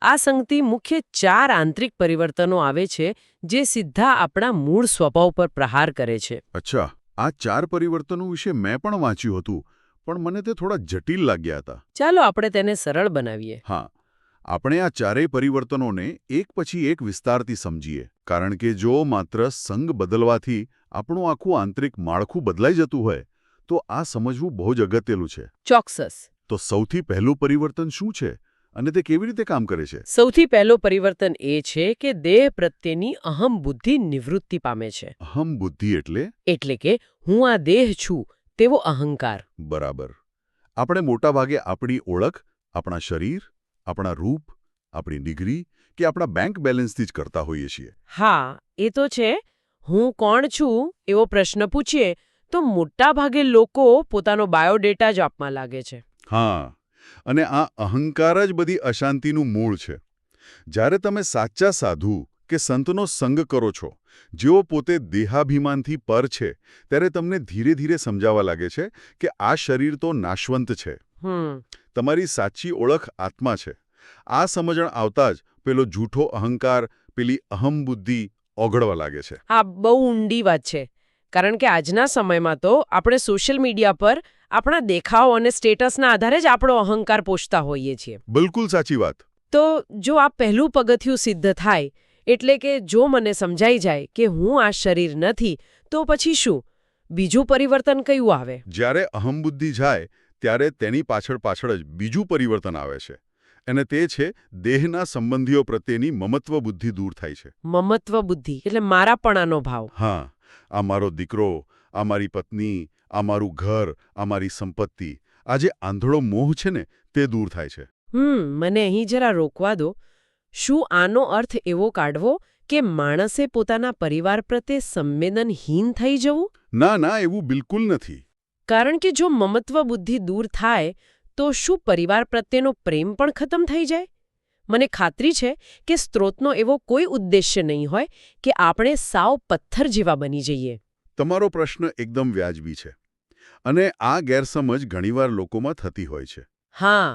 આ સંગથી મુખ્ય 4 આંતરિક પરિવર્તનો આવે છે જે સીધા આપણા મૂળ સ્વભાવ પર પ્રહાર કરે છે. અચ્છા, આ 4 પરિવર્તનો વિશે મેં પણ વાંચ્યું હતું, પણ મને તે થોડા જટિલ લાગ્યા હતા. ચાલો આપણે તેને સરળ બનાવીએ. હા, આપણે આ 4 પરિવર્તનોને એક પછી એક વિસ્તારથી સમજીએ, કારણ કે જો માત્ર સંગ બદલવાથી આપણું આખું આંતરિક માળખું બદલાઈ જતું હોય તો આ સમજવું બહુ જ અગત્યનું છે. ચોક્કસ. તો સૌથી પહેલું પરિવર્તન શું છે અને તે કેવી રીતે કામ કરે છે? સૌથી પહેલો પરિવર્તન એ છે કે દેહ પ્રત્યેની અહમ બુદ્ધિ નિવૃત્તિ પામે છે. અહમ બુદ્ધિ એટલે? એટલે કે હું આ દેહ છું તેવો અહંકાર. બરાબર. આપણે મોટાભાગે આપણી ઓળખ, આપણા શરીર, આપણા રૂપ, આપણી ડિગ્રી કે આપણા બેંક બેલેન્સથી જ કરતા હોઈએ છીએ. હા, એ તો છે. હું કોણ છું એવો પ્રશ્ન પૂછીએ તો મોટાભાગે લોકો પોતાનો બાયોડેટા જ આપવા લાગે છે. હા, અને આ અહંકાર જ બધી અશાંતિનું મૂળ છે. જ્યારે તમે સાચા સાધુ કે સંતનો સંગ કરો છો, જેઓ પોતે દેહાભિમાનથી પર છે, ત્યારે તમને ધીરે ધીરે સમજાવવા લાગે છે કે આ શરીર તો નાશવંત છે. તમારી સાચી ઓળખ આત્મા છે. આ સમજણ આવતા જ પેલો જૂઠો અહંકાર, પેલી અહમ બુદ્ધિ ઓગળવા લાગે છે. આ બહુ ઊંડી વાત છે, કારણ કે આજના સમયમાં તો આપણે સોશિયલ મીડિયા પર આપણા દેખાવ અને સ્ટેટસના આધારે જ આપણો અહંકાર પોષતા હોઈએ છીએ. બિલકુલ સાચી વાત. તો જો આ પહેલું પગથિયું સિદ્ધ થાય, એટલે કે જો મને સમજાઈ જાય કે હું આ શરીર નથી, તો પછી શું? બીજું પરિવર્તન કયું આવે? જ્યારે અહમબુદ્ધિ જાય ત્યારે તેની પાછળ જ બીજું પરિવર્તન આવે છે. અને તે છે દેહના સંબંધીઓ પ્રત્યેની મમત્વ બુદ્ધિ દૂર થાય છે. મમત્વ બુદ્ધિ એટલે મારાપણાનો ભાવ. હા, આ મારો દીકરો, આ મારી પત્ની, આ મારું ઘર, આ મારી સંપત્તિ, આ જે આંધળો મોહ છે ને તે દૂર થાય છે. મને અહીં જરા રોકવા દો. શું આનો અર્થ એવો કાઢવો કે માણસે પોતાના પરિવાર પ્રત્યે સંવેદનહીન થઈ જવું? ના, એવું બિલકુલ નથી. કારણ કે જો મમત્વ બુદ્ધિ દૂર થાય તો શું પરિવાર પ્રત્યેનો પ્રેમ પણ ખતમ થઈ જાય? મને ખાતરી છે કે સ્ત્રોતનો એવો કોઈ ઉદ્દેશ્ય નહીં હોય કે આપણે સાવ પથ્થર જેવા બની જઈએ. તમારો પ્રશ્ન એકદમ વ્યાજબી છે. અને આ ગેરસમજ ઘણીવાર લોકોમાં થતી હોય છે. હા,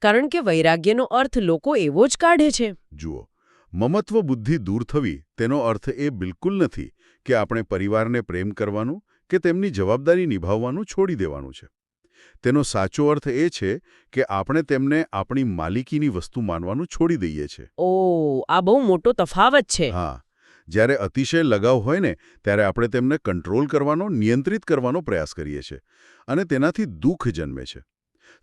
કારણ કે વૈરાગ્યનો અર્થ લોકો એવો જ કાઢે છે. જુઓ, મમત્વ બુદ્ધિ દૂર થવી તેનો અર્થ એ બિલકુલ નથી કે આપણે પરિવારને પ્રેમ કરવાનું કે તેમની જવાબદારી નિભાવવાનું છોડી દેવાનું છે. તેનો સાચો અર્થ એ છે કે આપણે તેમને આપણી માલિકીની વસ્તુ માનવાનું છોડી દઈએ છીએ. ઓહ, આ બહુ મોટો તફાવત છે. હા, જ્યારે અતિશય લગાવ હોય ને ત્યારે આપણે તેમને કંટ્રોલ કરવાનો, નિયંત્રિત કરવાનો પ્રયાસ કરીએ છીએ અને તેનાથી દુઃખ જન્મે છે.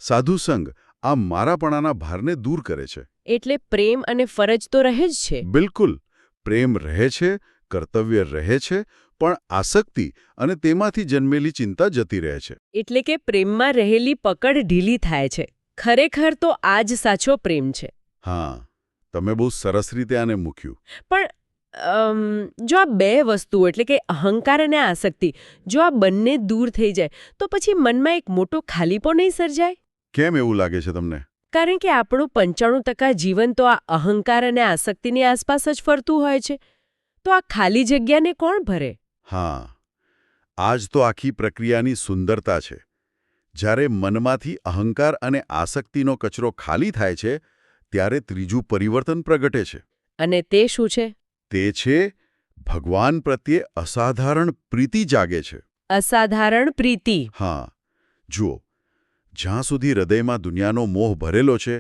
સાધુસંગ આ મારાપણાના ભારને દૂર કરે છે. એટલે પ્રેમ અને ફરજ તો રહે જ છે. બિલકુલ. પ્રેમ રહે છે, કર્તવ્ય રહે છે, પણ આસક્તિ અને તેમાંથી જન્મેલી ચિંતા જતી રહે છે. એટલે કે પ્રેમમાં રહેલી પકડ ઢીલી થાય છે. ખરેખર તો આ જ સાચો પ્રેમ છે. હા, તમે બહુ સરસ રીતે આને મૂક્યું. પણ જો આ બે વસ્તુઓ એટલે કે અહંકાર અને આસક્તિ જો આ બંને દૂર થઈ જાય તો પછી મનમાં એક મોટો ખાલીપો નહીં સર્જાય? કેમ એવું લાગે છે તમને? કારણ કે આપણું 95% જીવન તો આ અહંકાર અને આસક્તિની આસપાસ જ ફરતું હોય છે. તો આ ખાલી જગ્યાને કોણ ભરે? હા, આ જ તો આખી પ્રક્રિયાની સુંદરતા છે. જ્યારે મનમાંથી અહંકાર અને આસક્તિનો કચરો ખાલી થાય છે, ત્યારે ત્રીજું પરિવર્તન પ્રગટે છે. અને તે શું છે? તે છે ભગવાન પ્રત્યે અસાધારણ પ્રીતિ જાગે છે. અસાધારણ પ્રીતિ. હા, જુઓ, જ્યાં સુધી હૃદયમાં દુનિયાનો મોહ ભરેલો છે,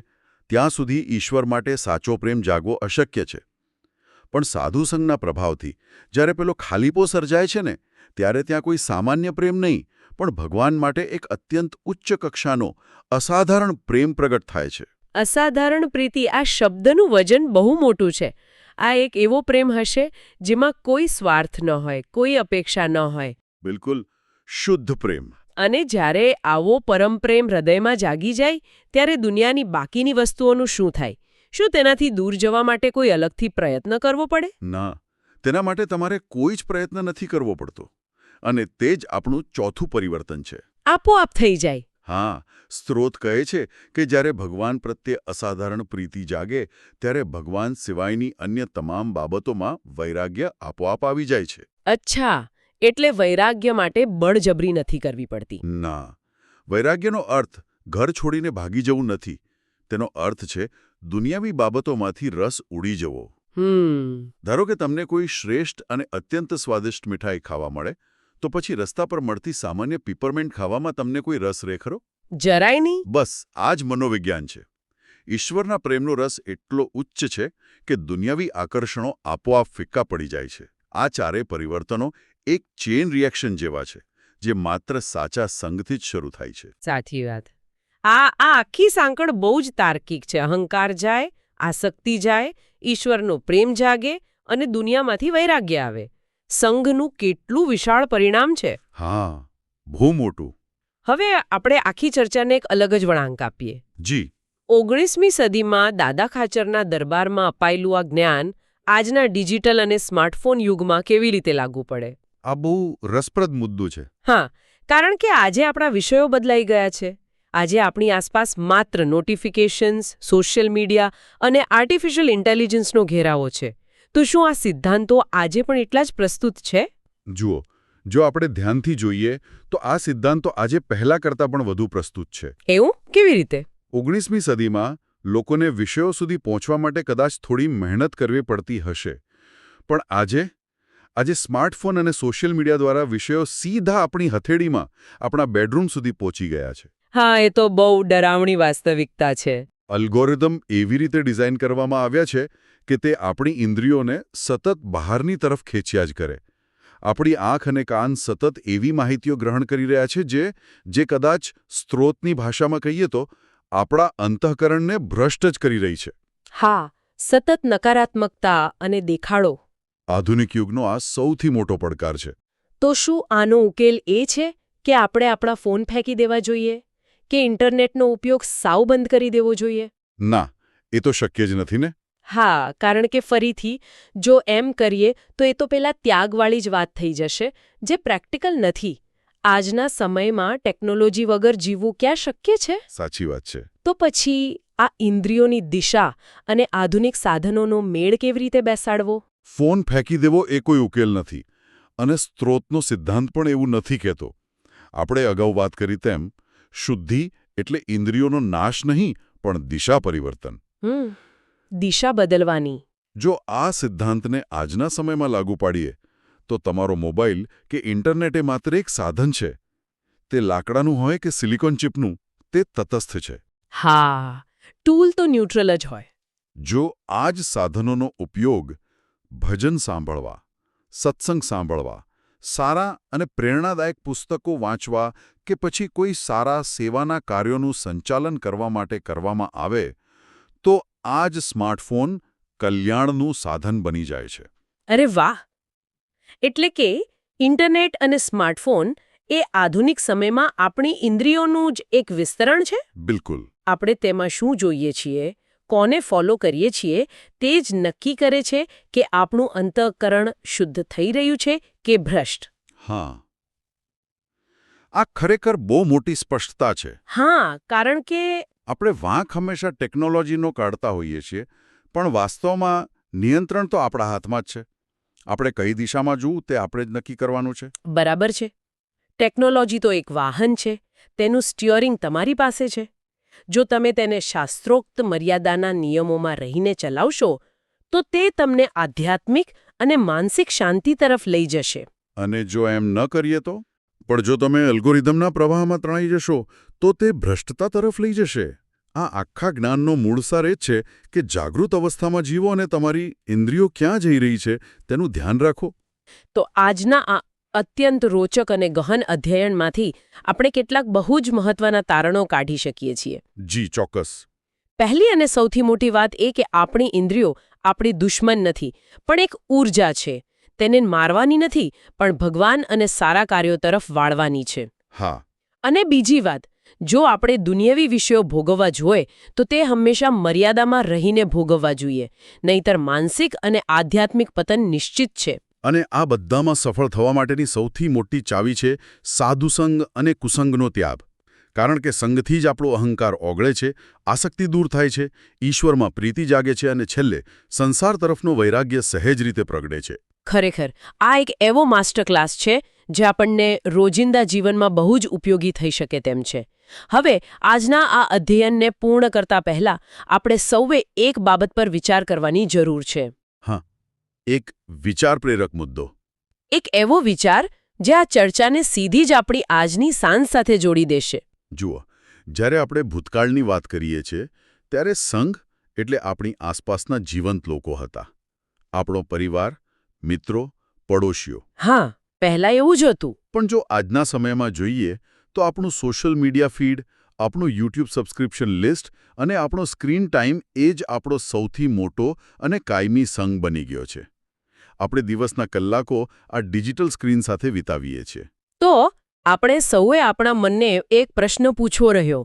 ત્યાં સુધી ઈશ્વર માટે સાચો પ્રેમ જાગવો અશક્ય છે. પણ સાધુસંગના પ્રભાવથી જ્યારે પેલો ખાલીપો સર્જાય છે ને, ત્યારે ત્યાં કોઈ સામાન્ય પ્રેમ નહીં, પણ ભગવાન માટે એક અત્યંત ઉચ્ચ કક્ષાનો અસાધારણ પ્રેમ પ્રગટ થાય છે. અસાધારણ પ્રીતિ, આ શબ્દનું વજન બહુ મોટું છે. આ એક એવો પ્રેમ હશે જેમાં કોઈ સ્વાર્થ ન હોય, કોઈ અપેક્ષા ન હોય. બિલકુલ શુદ્ધ પ્રેમ. અને જ્યારે આવો પરમ પ્રેમ હૃદયમાં જાગી જાય, ત્યારે દુનિયાની બાકીની વસ્તુઓનું શું થાય? શું તેનાથી દૂર જવા માટે કોઈ અલગથી પ્રયત્ન કરવો પડે? ના, તેના માટે તમારે કોઈ જ પ્રયત્ન નથી કરવો પડતો. અને તે જ આપણું ચોથું પરિવર્તન છે. આપોઆપ થઈ જાય. હા, સ્ત્રોત કહે છે કે જ્યારે ભગવાન પ્રત્યે અસાધારણ પ્રીતિ જાગે, ત્યારે ભગવાન સિવાયની અન્ય તમામ બાબતોમાં વૈરાગ્ય આપોઆપ આવી જાય છે. અચ્છા, એટલે વૈરાગ્ય માટે બળજબરી નથી કરવી પડતી. ના, વૈરાગ્યનો અર્થ ઘર છોડીને ભાગી જવું નથી. તેનો અર્થ છે દુનિયાવી બાબતોમાંથી રસ ઉડી જવો. ધારો કે તમને કોઈ શ્રેષ્ઠ અને અત્યંત સ્વાદિષ્ટ મીઠાઈ ખાવા મળે, તો પછી રસ્તા પર મળતી સામાન્ય પીપરમેન્ટ ખાવામાં તમને કોઈ રસ રહે ખરો? જરાય નહીં. બસ આ જ મનોવિજ્ઞાન છે. ઈશ્વરના પ્રેમનો રસ એટલો ઉચ્ચ છે કે દુનિયાવી આકર્ષણો આપોઆપ ફિક્કા પડી જાય છે. આ ચારેય પરિવર્તનો એક ચેઇન રિએક્શન જેવા છે, જે માત્ર સાચા સંગથી જ શરૂ થાય છે. સાચી વાત. આ આખી સાંકળ બહુ જ તાર્કિક છે. અહંકાર જાય, આસક્તિ જાય, ઈશ્વરનો પ્રેમ જાગે અને દુનિયામાંથી વૈરાગ્ય આવે. સંઘનું કેટલું વિશાળ પરિણામ છે. હા, બહુ મોટું. હવે આપણે આખી ચર્ચાને એક અલગ જ વળાંક આપીએ. જી. 19મી સદીમાં દાદા ખાચરના દરબારમાં અપાયેલું આ જ્ઞાન આજના ડિજિટલ અને સ્માર્ટફોન યુગમાં કેવી રીતે લાગુ પડે? આ બહુ રસપ્રદ મુદ્દો છે. હા, કારણ કે આજે આપણા વિષયો બદલાઈ ગયા છે. આજે આપણી આસપાસ માત્ર નોટિફિકેશન્સ, સોશિયલ મીડિયા અને આર્ટિફિશિયલ ઇન્ટેલિજન્સનો ઘેરાવો છે. તો શું આ સિદ્ધાંતો આજે પણ એટલા જ પ્રસ્તુત છે? જુઓ, જો આપણે ધ્યાનથી જોઈએ તો આ સિદ્ધાંતો આજે પહેલા કરતાં પણ વધુ પ્રસ્તુત છે. એવું કેવી રીતે? 19મી સદીમાં લોકોને વિષયો સુધી પહોંચવા માટે કદાચ થોડી મહેનત કરવી પડતી હશે. પણ આજે સ્માર્ટફોન અને સોશિયલ મીડિયા દ્વારા વિષયો સીધા આપણી હથેળીમાં, આપણા બેડરૂમ સુધી પહોંચી ગયા છે. હા, એ તો બહુ ડરાવણી વાસ્તવિકતા છે. અલ્ગોરિધમ એવી રીતે ડિઝાઇન કરવામાં આવ્યા છે કે તે આપણી ઇન્દ્રિયોને સતત બહારની તરફ ખેંચ્યા જ કરે. આપણી આંખ અને કાન સતત એવી માહિતીઓ ગ્રહણ કરી રહ્યા છે જે કદાચ સ્ત્રોતની ભાષામાં કહીએ તો આપણા અંતઃકરણને ભ્રષ્ટ જ કરી રહી છે. હા, સતત નકારાત્મકતા અને દેખાડો. આધુનિક યુગનો આ સૌથી મોટો પડકાર છે. તો શું આનો ઉકેલ એ છે કે આપણે આપણા ફોન ફેંકી દેવા જોઈએ? કે ઇન્ટરનેટનો ઉપયોગ સાવ બંધ કરી દેવો જોઈએ? ના, એ તો શક્ય જ નથી ને. હા, કારણ કે ફરીથી જો એમ કરીએ તો એ તો પેલા ત્યાગવાળી જ વાત થઈ જશે, જે પ્રેક્ટિકલ નથી. આજના સમયમાં ટેકનોલોજી વગર જીવવું ક્યાં શક્ય છે? સાચી વાત છે. તો પછી આ ઇન્દ્રિયોની દિશા અને આધુનિક સાધનોનો મેળ કેવી રીતે બેસાડવો? ફોન ફેંકી દેવો એ કોઈ ઉકેલ નથી, અને સ્ત્રોતનો સિદ્ધાંત પણ એવું નથી કહેતો. આપણે અગાઉ વાત કરી તેમ શુદ્ધિ એટલે ઇન્દ્રિયોનો નાશ નહીં, પણ દિશા પરિવર્તન. દિશા બદલવાની. જો આ સિદ્ધાંતને આજના સમયમાં લાગુ પાડીએ તો તમારો મોબાઈલ કે ઇન્ટરનેટ એ માત્ર એક સાધન છે. તે લાકડાનું હોય કે સિલિકોન ચિપનું, તે તટસ્થ છે. હા, ટૂલ તો ન્યુટ્રલ જ હોય. જો આ જ સાધનોનો ઉપયોગ ભજન સાંભળવા, સત્સંગ સાંભળવા, સારા અને પ્રેરણાદાયક પુસ્તકો વાંચવા કે પછી કોઈ સારા સેવાના કાર્યોનું સંચાલન કરવા માટે કરવામાં આવે તો આ જ સ્માર્ટફોન કલ્યાણનું સાધન બની જાય છે. અરે વાહ! એટલે કે ઇન્ટરનેટ અને સ્માર્ટફોન એ આધુનિક સમયમાં આપણી ઇન્દ્રિયોનું જ એક વિસ્તરણ છે. બિલકુલ. આપણે તેમાં શું જોઈએ છીએ, કોને ફોલો કરીએ છીએ, તે જ નક્કી કરે છે કે આપણું અંતઃકરણ શુદ્ધ થઈ રહ્યું છે કે ભ્રષ્ટ. હા, આ ખરેખર બહુ મોટી સ્પષ્ટતા છે. હા, કારણ કે આપણે વાંક હંમેશા ટેકનોલોજીનો કાઢતા હોઈએ છીએ, પણ વાસ્તવમાં નિયંત્રણ તો આપણા હાથમાં જ છે. આપણે કઈ દિશામાં જવું તે આપણે જ નક્કી કરવાનું છે. બરાબર છે. ટેકનોલોજી તો એક વાહન છે, તેનું સ્ટીયરિંગ તમારી પાસે છે. જો તમે તેને શાસ્ત્રોક્ત મર્યાદાના નિયમોમાં રહીને ચલાવશો તો તે તમને આધ્યાત્મિક અને માનસિક શાંતિ તરફ લઈ જશે. અને જો એમ ન કરીએ તો? પણ જો તમે એલ્ગોરિધમના પ્રવાહમાં તણાઈ જશો તો તે ભ્રષ્ટતા તરફ લઈ જશે. આ આખા જ્ઞાનનો મૂળ સાર એ છે કે જાગૃત અવસ્થામાં જીવો અને તમારી ઇન્દ્રિયો ક્યાં જઈ રહી છે તેનું ધ્યાન રાખો. તો આજના આ અત્યંત રોચક અને ગહન અધ્યયનમાંથી આપણે કેટલાક બહુ જ મહત્વના તારણો કાઢી શકીએ છીએ. જી, ચોક્કસ. પહેલી અને સૌથી મોટી વાત એ કે આપણી ઇન્દ્રિયો આપણી દુશ્મન નથી, પણ એક ઊર્જા છે. તેને મારવાની નથી, પણ ભગવાન અને સારા કાર્યો તરફ વાળવાની છે. હા. અને બીજી વાત, જો આપણે દુનિયાવી વિષયો ભોગવવા જોઈએ તો તે હંમેશા મર્યાદામાં રહીને ભોગવવા જોઈએ, નહીંતર માનસિક અને આધ્યાત્મિક પતન નિશ્ચિત છે. અને આ બધામાં સફળ થવા માટેની સૌથી મોટી ચાવી છે સાધુસંગ અને કુસંગનો ત્યાગ. કારણ કે સંગથી જ આપણો અહંકાર ઓગળે છે, આસક્તિ દૂર થાય છે, ઈશ્વરમાં પ્રીતિ જાગે છે અને છેલ્લે સંસાર તરફનો વૈરાગ્ય સહેજ રીતે પ્રગટે છે. ખરેખર આ એક એવો માસ્ટર ક્લાસ છે જે આપણને રોજિંદા જીવનમાં બહુ જ ઉપયોગી થઈ શકે તેમ છે. હવે આજના આ અધ્યયનને પૂર્ણ કરતા પહેલા આપણે સૌએ એક બાબત પર વિચાર કરવાની જરૂર છે. હા, એક વિચાર પ્રેરક મુદ્દો. એક એવો વિચાર જે આ ચર્ચાને સીધી જ આપણી આજની સાંજ સાથે જોડી દેશે. જુઓ, જ્યારે આપણે ભૂતકાળની વાત કરીએ છીએ ત્યારે સંઘ એટલે આપણી આસપાસના જીવંત લોકો હતા. આપણો પરિવાર, મિત્રો, પડોશીઓ. હા, પહેલા એવું જ હતું. પણ જો આજના સમયમાં જોઈએ તો આપણું સોશિયલ મીડિયા ફીડ, આપણું યુટ્યુબ સબસ્ક્રિપ્શન લિસ્ટ અને આપણો સ્ક્રીન ટાઈમ એ જ આપણો સૌથી મોટો અને કાયમી સંગ બની ગયો છે. આપણે દિવસના કલાકો આ ડિજિટલ સ્ક્રીન સાથે વિતાવીએ છીએ. તો આપણે સૌએ આપણા મનને એક પ્રશ્ન પૂછવો રહ્યો.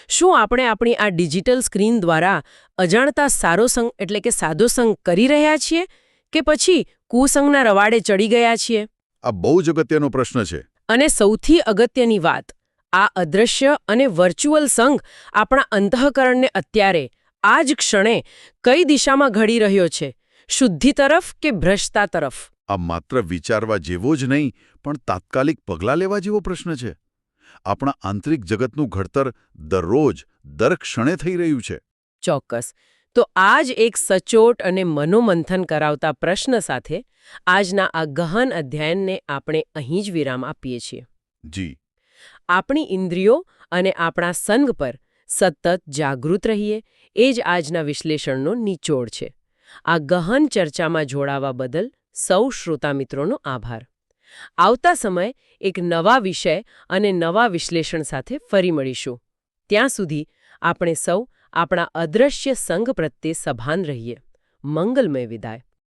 શું આપણે આપણી આ ડિજિટલ સ્ક્રીન દ્વારા અજાણતા સારો સંગ એટલે કે સાદો સંગ કરી રહ્યા છીએ કે પછી કુસંગના રવાડે ચડી ગયા છીએ? આ બહુ જ અગત્યનો પ્રશ્ન છે. અને સૌથી અગત્યની વાત, આ અદૃશ્ય અને વર્ચ્યુઅલ સંઘ આપણા અંતઃકરણને અત્યારે આ જ ક્ષણે કઈ દિશામાં ઘડી રહ્યો છે? શુદ્ધિ તરફ કે ભ્રષ્ટતા તરફ? આ માત્ર વિચારવા જેવો જ નહીં પણ તાત્કાલિક પગલાં લેવા જેવો પ્રશ્ન છે. આપણા આંતરિક જગતનું ઘડતર દરરોજ, દર ક્ષણે થઈ રહ્યું છે. ચોક્કસ. તો આ જ એક સચોટ અને મનોમંથન કરાવતા પ્રશ્ન સાથે આજના આ ગહન અધ્યયનને આપણે અહીં જ વિરામ આપીએ છીએ. જી. આપણી ઇન્દ્રિયો અને આપણા સંગ પર સતત જાગૃત રહીએ એ જ આજના વિશ્લેષણનો નિચોડ છે. આ ગહન ચર્ચામાં જોડાવા બદલ સૌ શ્રોતા મિત્રોનો આભાર. આવતા સમય એક નવા વિષય અને નવા વિશ્લેષણ સાથે ફરી મળીશું. ત્યાં સુધી આપણે સૌ આપણા અદૃશ્ય સંગ પ્રત્યે સભાન રહીએ. મંગલમય વિદાય.